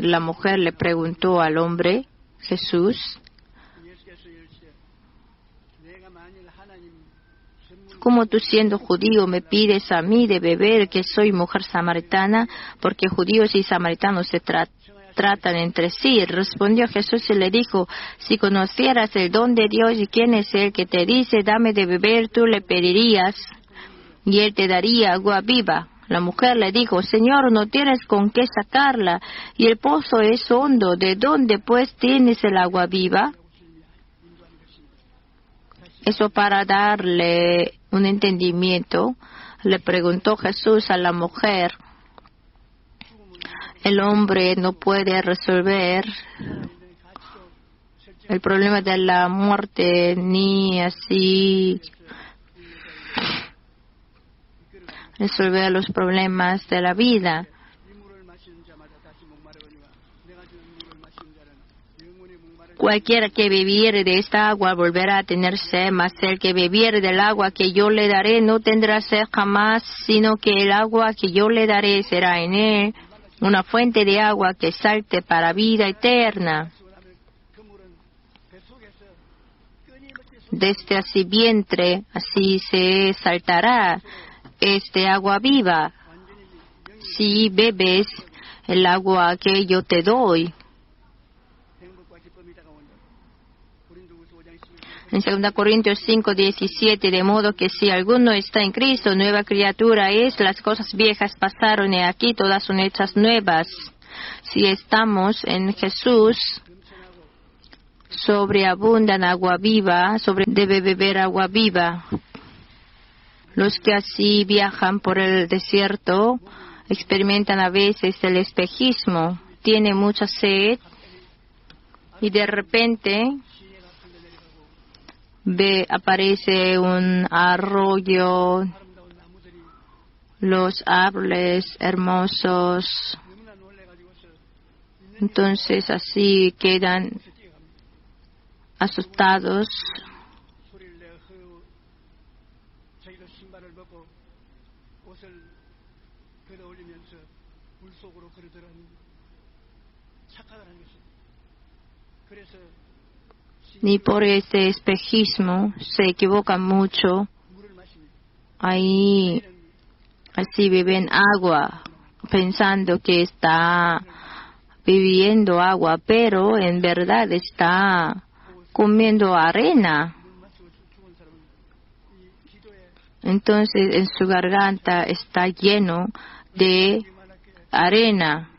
la mujer le preguntó al hombre, Jesús, ¿cómo tú siendo judío me pides a mí de beber, que soy mujer samaritana? Porque judíos y samaritanos se tratan entre sí. Respondió Jesús y le dijo: si conocieras el don de Dios y quién es el que te dice dame de beber, tú le pedirías y él te daría agua viva. La mujer le dijo: Señor, no tienes con qué sacarla y el pozo es hondo. ¿De dónde pues tienes el agua viva? Eso para darle un entendimiento, le preguntó Jesús a la mujer: el hombre no puede resolver el problema de la muerte ni así resolver los problemas de la vida. Cualquiera que bebiere de esta agua volverá a tener sed, mas el que bebiere del agua que yo le daré no tendrá sed jamás, sino que el agua que yo le daré será en él una fuente de agua que salte para vida eterna. Desde así vientre, así se saltará este agua viva, si bebes el agua que yo te doy. En 2 Corintios 5:17, de modo que si alguno está en Cristo, nueva criatura es, las cosas viejas pasaron y aquí todas son hechas nuevas. Si estamos en Jesús, sobreabundan agua viva, debe beber agua viva. Los que así viajan por el desierto experimentan a veces el espejismo, tiene mucha sed y de repente aparece un arroyo, los árboles hermosos. Entonces así quedan asustados. Ni por este espejismo se equivocan mucho. Ahí así beben agua pensando que está bebiendo agua, pero en verdad está comiendo arena. Entonces en su garganta está lleno de arena.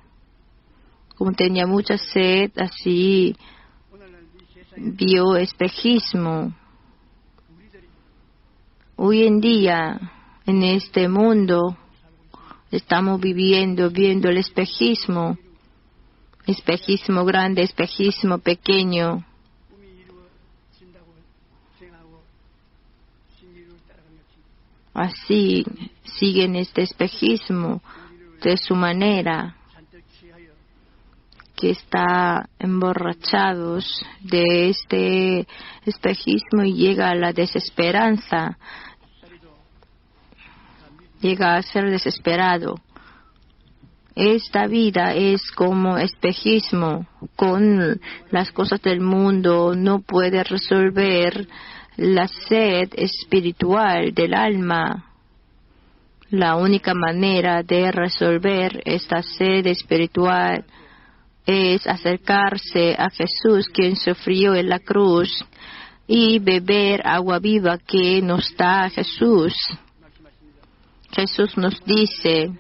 Como tenía mucha sed, así vio espejismo. Hoy en día, en este mundo, estamos viendo el espejismo. Espejismo grande, espejismo pequeño. Así siguen este espejismo de su manera, que está emborrachados de este espejismo y llega a la desesperanza, llega a ser desesperado. Esta vida es como espejismo, con las cosas del mundo no puede resolver la sed espiritual del alma. La única manera de resolver esta sed espiritual es acercarse a Jesús, quien sufrió en la cruz, y beber agua viva que nos da Jesús. Jesús nos dice,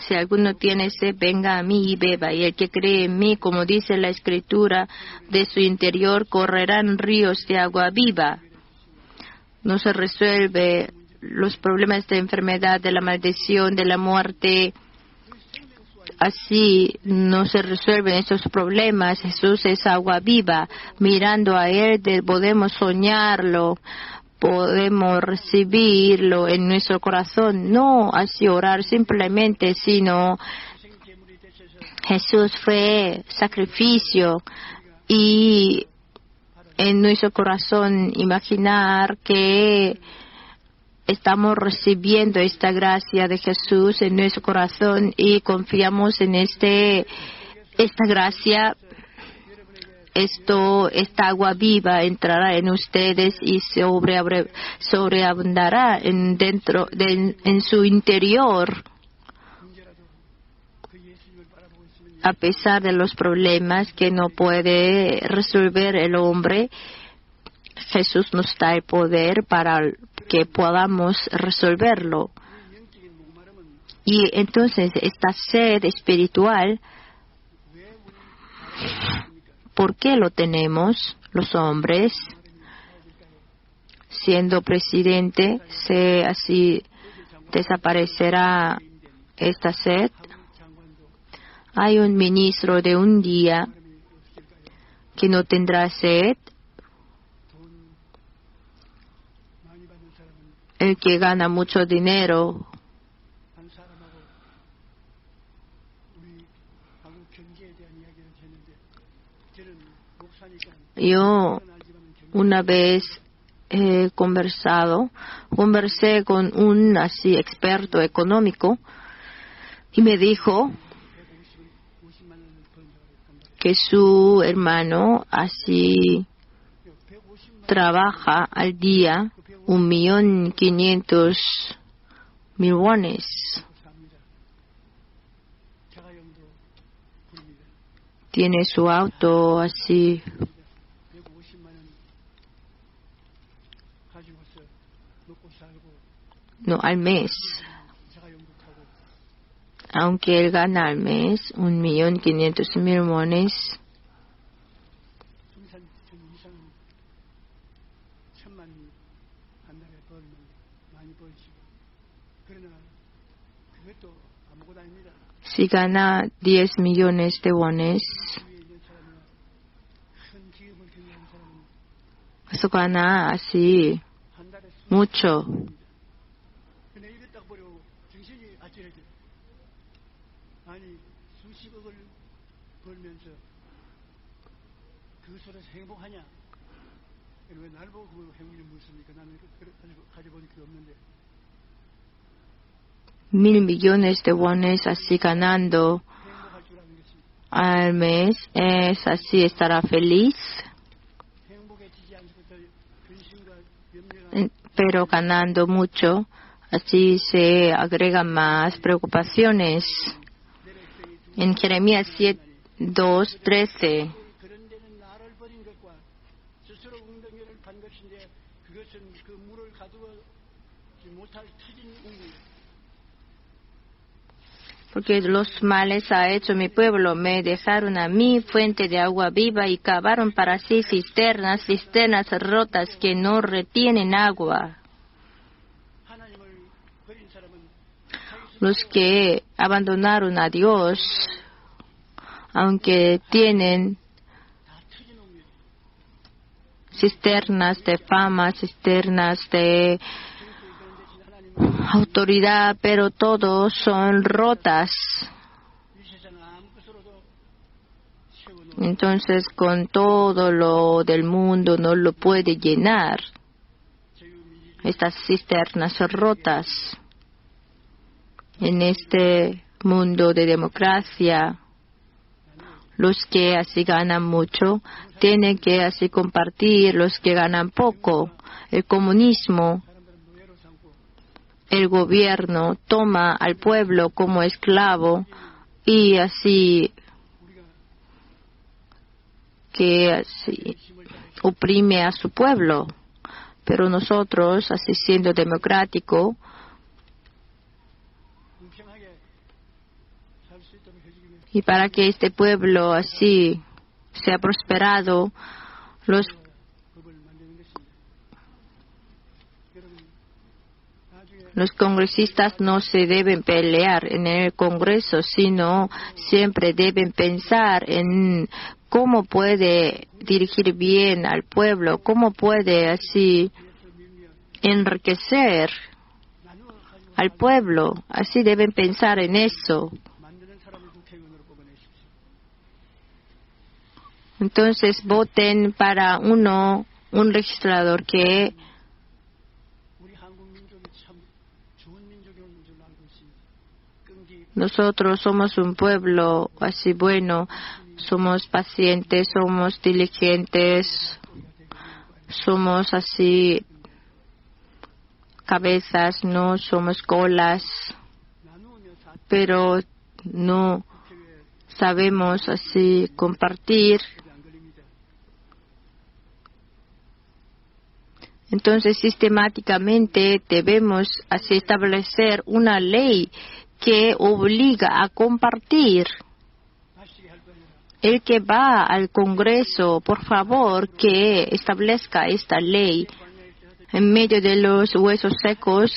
si alguno tiene sed, venga a mí y beba, y el que cree en mí, como dice la Escritura, de su interior correrán ríos de agua viva. No se resuelve los problemas de enfermedad, de la maldición, de la muerte. Así no se resuelven esos problemas. Jesús es agua viva. Mirando a Él podemos soñarlo, podemos recibirlo en nuestro corazón. No así orar simplemente, sino Jesús fue sacrificio, y en nuestro corazón imaginar que estamos recibiendo esta gracia de Jesús en nuestro corazón y confiamos en esta gracia. Esta agua viva entrará en ustedes y sobreabundará en su interior. A pesar de los problemas que no puede resolver el hombre, Jesús nos da el poder para que podamos resolverlo. Y entonces esta sed espiritual, ¿por qué lo tenemos los hombres? Siendo presidente, así desaparecerá esta sed. Hay un ministro de un día que no tendrá sed. El que gana mucho dinero yo una vez conversé con un así experto económico y me dijo que su hermano así trabaja al día 1.500.000 wones. Tiene su auto así. No, al mes. Aunque él gana al mes 1.500.000 wones, Si gana 10 millones de wones, eso gana así mucho. $1,000 millones de wones así ganando al mes, es así, estará feliz. Pero ganando mucho, así se agregan más preocupaciones. En Jeremías 2:13. Porque los males ha hecho mi pueblo, me dejaron a mí fuente de agua viva y cavaron para sí cisternas rotas que no retienen agua. Los que abandonaron a Dios, aunque tienen cisternas de fama, cisternas de autoridad, pero todos son rotas. Entonces, con todo lo del mundo no lo puede llenar. Estas cisternas son rotas. En este mundo de democracia, los que así ganan mucho tienen que así compartir los que ganan poco. El comunismo, el gobierno toma al pueblo como esclavo y así que así oprime a su pueblo. Pero nosotros, así siendo democrático, y para que este pueblo así sea prosperado, los congresistas no se deben pelear en el Congreso, sino siempre deben pensar en cómo puede dirigir bien al pueblo, cómo puede así enriquecer al pueblo. Así deben pensar en eso. Entonces voten para un legislador que nosotros somos un pueblo así bueno, somos pacientes, somos diligentes, somos así cabezas, no somos colas, pero no sabemos así compartir. Entonces, sistemáticamente debemos así establecer una ley que obliga a compartir. El que va al Congreso, por favor, que establezca esta ley. En medio de los huesos secos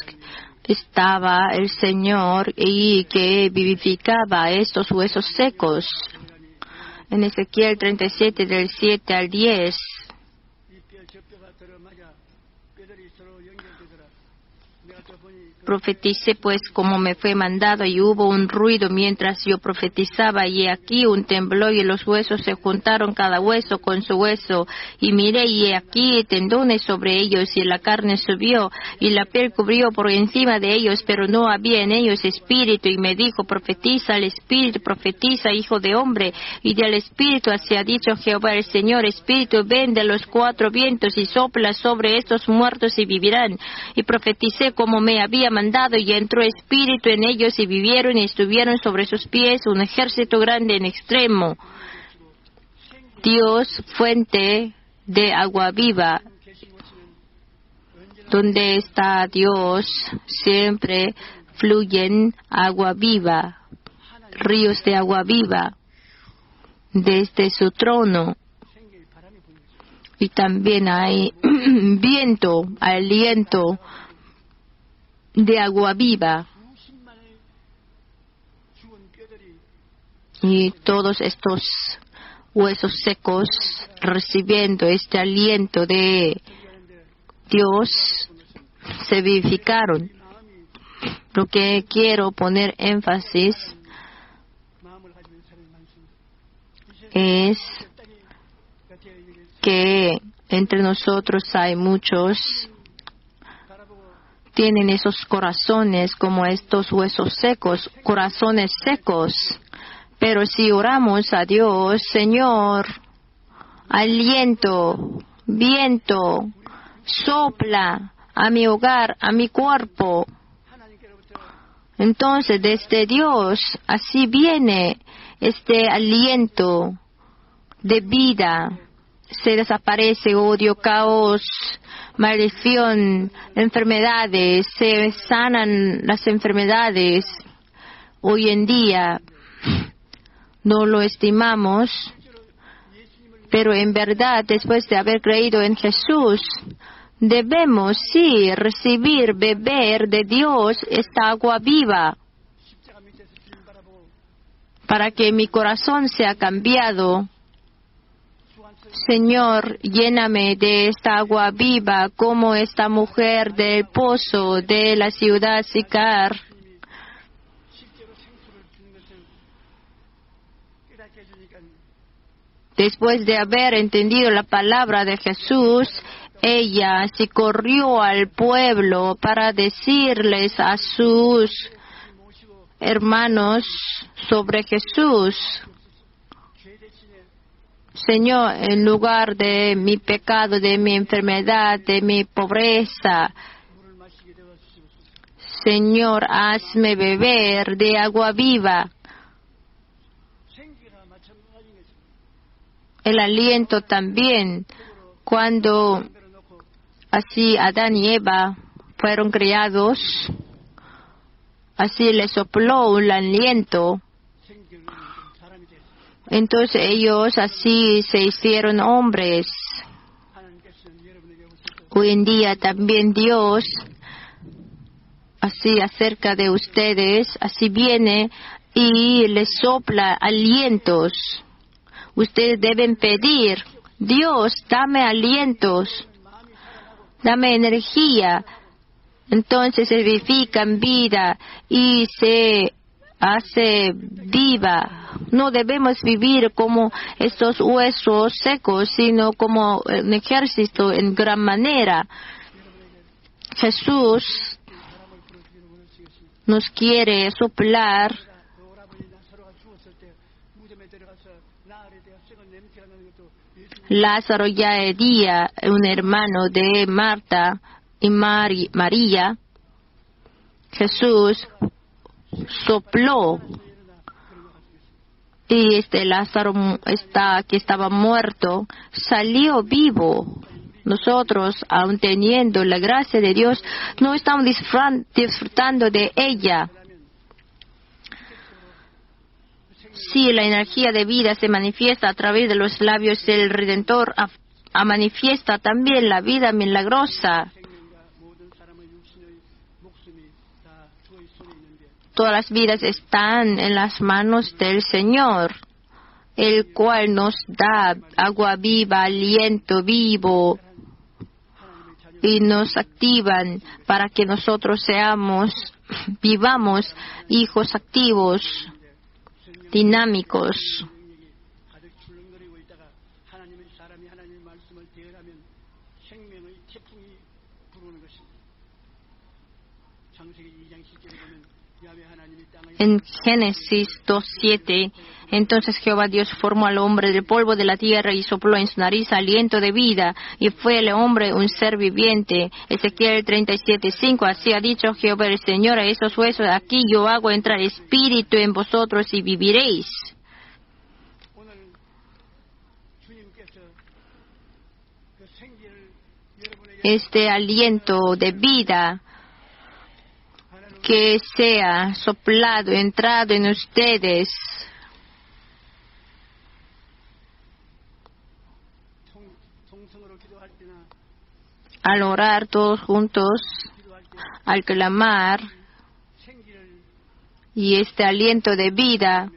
estaba el Señor y que vivificaba estos huesos secos. En Ezequiel 37, del 7 al 10. Profeticé pues como me fue mandado, y hubo un ruido mientras yo profetizaba, y aquí un temblor, y los huesos se juntaron cada hueso con su hueso, y miré, y aquí tendones sobre ellos, y la carne subió, y la piel cubrió por encima de ellos, pero no había en ellos espíritu. Y me dijo: profetiza al espíritu, profetiza, hijo de hombre, y del espíritu así ha dicho Jehová el Señor: espíritu, ven de los cuatro vientos y sopla sobre estos muertos y vivirán. Y profeticé como me había mandado, y entró espíritu en ellos, y vivieron, y estuvieron sobre sus pies un ejército grande en extremo. Dios, fuente de agua viva. Donde está Dios, siempre fluyen agua viva, ríos de agua viva, desde su trono. Y también hay viento, aliento de agua viva. Y todos estos huesos secos recibiendo este aliento de Dios se vivificaron. Lo que quiero poner énfasis es que entre nosotros hay muchos tienen esos corazones como estos huesos secos, corazones secos. Pero si oramos a Dios, Señor, aliento, viento, sopla a mi hogar, a mi cuerpo. Entonces, desde Dios, así viene este aliento de vida. Se desaparece odio, caos, maldición, enfermedades, se sanan las enfermedades. Hoy en día no lo estimamos, pero en verdad, después de haber creído en Jesús, debemos sí recibir, beber de Dios esta agua viva, para que mi corazón sea cambiado. Señor, lléname de esta agua viva como esta mujer del pozo de la ciudad Sicar. Después de haber entendido la palabra de Jesús, ella se corrió al pueblo para decirles a sus hermanos sobre Jesús. Señor, en lugar de mi pecado, de mi enfermedad, de mi pobreza, Señor, hazme beber de agua viva. El aliento también, cuando así Adán y Eva fueron creados, así les sopló un aliento. Entonces ellos así se hicieron hombres. Hoy en día también Dios, así acerca de ustedes, así viene y les sopla alientos. Ustedes deben pedir, Dios, dame alientos, dame energía. Entonces se vivifica en vida y se hace viva. No debemos vivir como estos huesos secos, sino como un ejército en gran manera. Jesús nos quiere soplar. Lázaro ya era un hermano de Marta y María. Jesús sopló y Lázaro que estaba muerto salió vivo. Nosotros, aun teniendo la gracia de Dios, no estamos disfrutando de ella. Si la energía de vida se manifiesta a través de los labios del Redentor, manifiesta también la vida milagrosa. Todas las vidas están en las manos del Señor, el cual nos da agua viva, aliento vivo, y nos activan para que nosotros vivamos hijos activos, dinámicos. En Génesis 2:7, entonces Jehová Dios formó al hombre del polvo de la tierra y sopló en su nariz aliento de vida, y fue el hombre un ser viviente. Ezequiel 37:5, así ha dicho Jehová el Señor a esos huesos, aquí yo hago entrar espíritu en vosotros y viviréis. Este aliento de vida que sea soplado, entrado en ustedes. Al orar todos juntos, al clamar, y este aliento de vida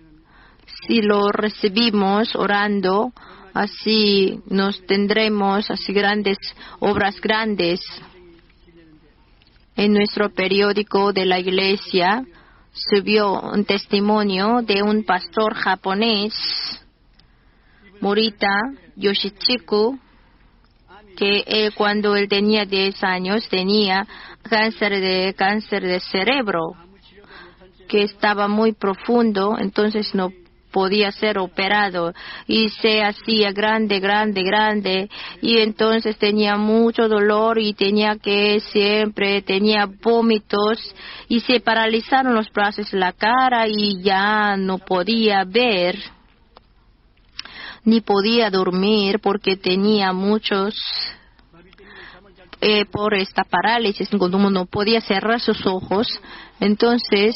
si lo recibimos orando, así nos tendremos así obras grandes. En nuestro periódico de la iglesia subió un testimonio de un pastor japonés, Morita Yoshichiku, que cuando él tenía 10 años tenía cáncer de cerebro, que estaba muy profundo, entonces no podía ser operado y se hacía grande, y entonces tenía mucho dolor y tenía vómitos y se paralizaron los brazos, la cara y ya no podía ver ni podía dormir porque tenía muchos por esta parálisis, cuando uno no podía cerrar sus ojos. Entonces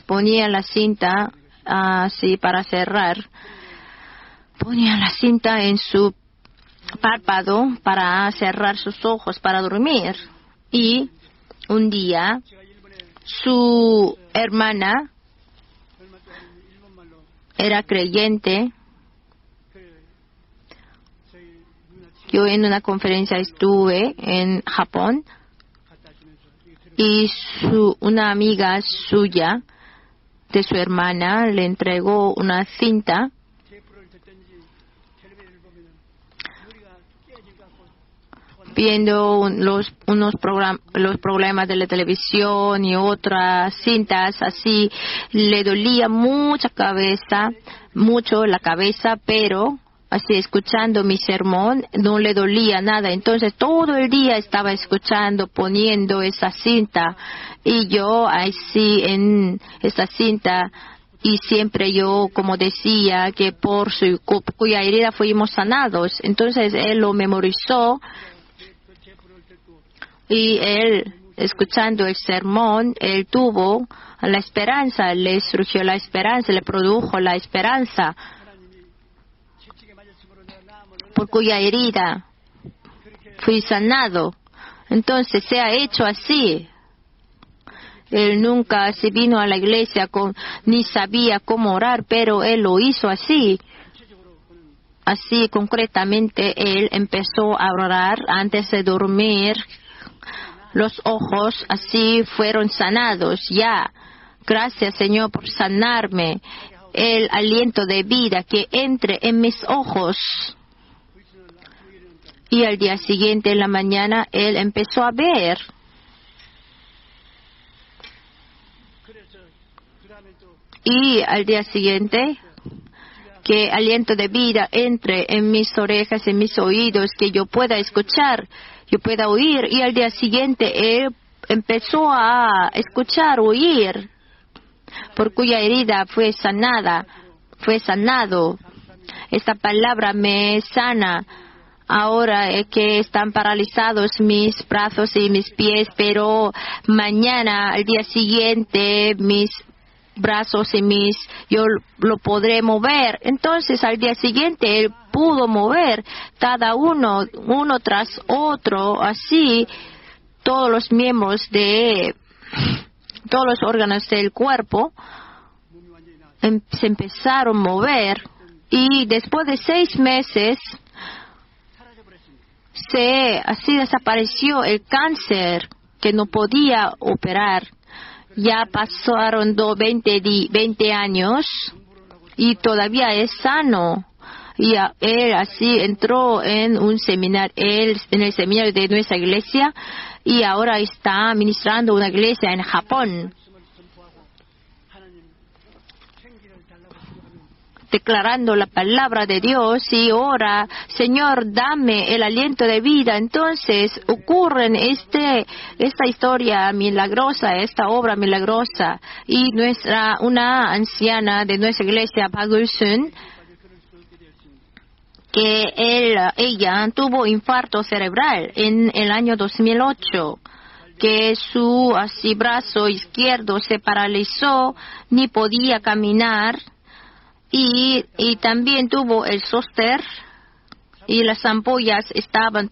ponía la cinta así para cerrar, ponía la cinta en su párpado para cerrar sus ojos para dormir. Y un día su hermana era creyente. Yo en una conferencia estuve en Japón y una amiga suya de su hermana le entregó una cinta viendo los programas de la televisión y otras cintas así. Le dolía mucho la cabeza, pero así escuchando mi sermón no le dolía nada. Entonces todo el día estaba escuchando, poniendo esa cinta, y yo así en esa cinta, y siempre yo como decía que por cuya herida fuimos sanados. Entonces él lo memorizó y él, escuchando el sermón, él tuvo la esperanza, le surgió la esperanza, le produjo la esperanza, por cuya herida fui sanado. Entonces se ha hecho así. Él nunca se vino a la iglesia ni sabía cómo orar, pero él lo hizo así. Así concretamente él empezó a orar antes de dormir. Los ojos así fueron sanados ya. Gracias, Señor, por sanarme. El aliento de vida que entre en mis ojos. Y al día siguiente, en la mañana, él empezó a ver. Y al día siguiente, que aliento de vida entre en mis orejas, en mis oídos, que yo pueda escuchar, yo pueda oír. Y al día siguiente, él empezó a escuchar, oír, por cuya herida fue sanado. Esta palabra me sana. Ahora que están paralizados mis brazos y mis pies, pero mañana, al día siguiente, mis brazos y yo lo podré mover. Entonces, al día siguiente, él pudo mover cada uno tras otro, así, todos los miembros todos los órganos del cuerpo se empezaron a mover. Y después de 6 meses, así desapareció el cáncer que no podía operar. Ya pasaron 20 años y todavía es sano. Y él así entró en un seminario, en el seminario de nuestra iglesia, y ahora está ministrando una iglesia en Japón, declarando la palabra de Dios, y ora, Señor, dame el aliento de vida. Entonces ocurren esta historia milagrosa, esta obra milagrosa. Y una anciana de nuestra iglesia, Bagulsun, que ella tuvo infarto cerebral en el año 2008, que su brazo izquierdo se paralizó, ni podía caminar. Y también tuvo el zóster, y las ampollas estaban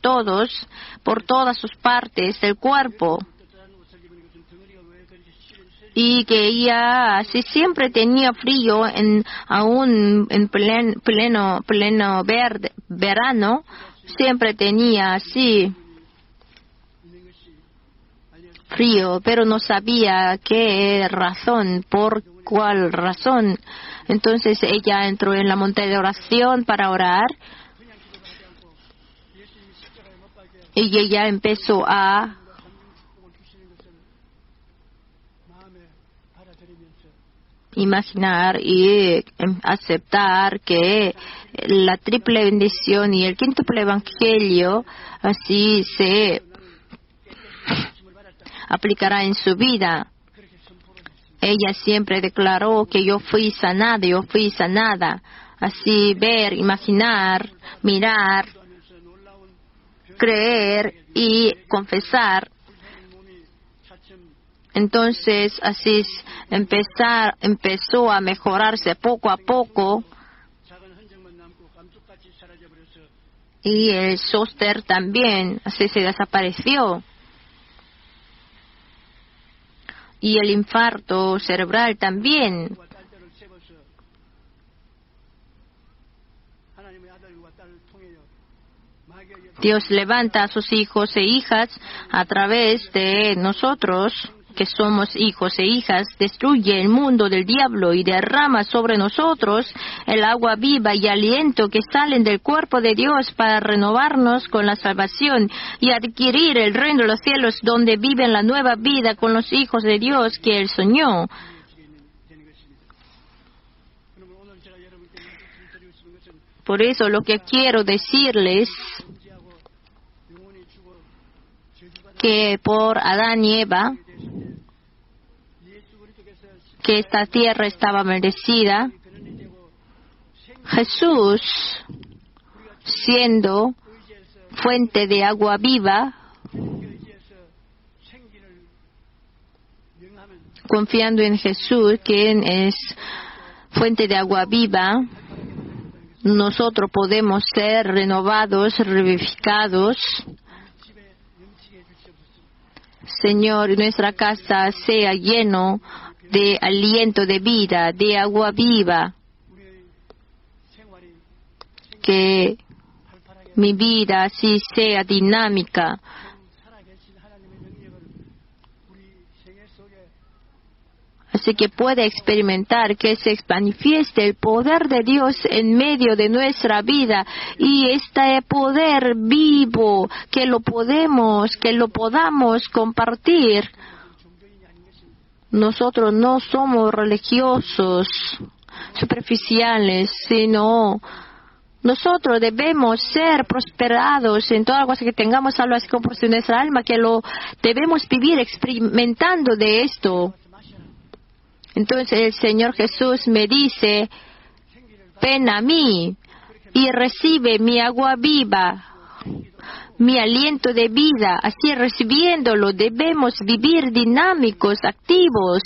por todas sus partes del cuerpo. y que ella así siempre tenía frío aún en pleno verano, siempre tenía así frío, pero no sabía qué razón, por cuál razón. Entonces ella entró en la montaña de oración para orar y ella empezó a imaginar y aceptar que la triple bendición y el quíntuple evangelio así se aplicará en su vida. Ella siempre declaró que yo fui sanada. Así ver, imaginar, mirar, creer y confesar. Entonces, así empezó a mejorarse poco a poco. Y el zóster también, así se desapareció. Y el infarto cerebral también. Dios levanta a sus hijos e hijas a través de nosotros, que somos hijos e hijas, destruye el mundo del diablo y derrama sobre nosotros el agua viva y aliento que salen del cuerpo de Dios para renovarnos con la salvación y adquirir el reino de los cielos donde viven la nueva vida con los hijos de Dios que Él soñó. Por eso lo que quiero decirles que por Adán y Eva, que esta tierra estaba bendecida, Jesús, siendo fuente de agua viva, confiando en Jesús, quien es fuente de agua viva, nosotros podemos ser renovados, revivificados. Señor, nuestra casa sea lleno de aliento de vida, de agua viva. Que mi vida así sea dinámica. Así que pueda experimentar que se manifieste el poder de Dios en medio de nuestra vida y este poder vivo que lo podamos compartir. Nosotros no somos religiosos superficiales, sino nosotros debemos ser prosperados en toda cosa que tengamos algo así como por nuestra alma, que lo debemos vivir experimentando de esto. Entonces el Señor Jesús me dice, ven a mí y recibe mi agua viva, mi aliento de vida. Así recibiéndolo debemos vivir dinámicos, activos.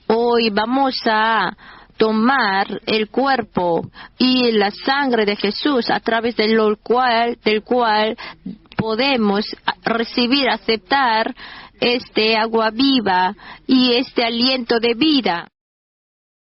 Hoy vamos a tomar el cuerpo y la sangre de Jesús a través del cual podemos recibir, aceptar este agua viva y este aliento de vida.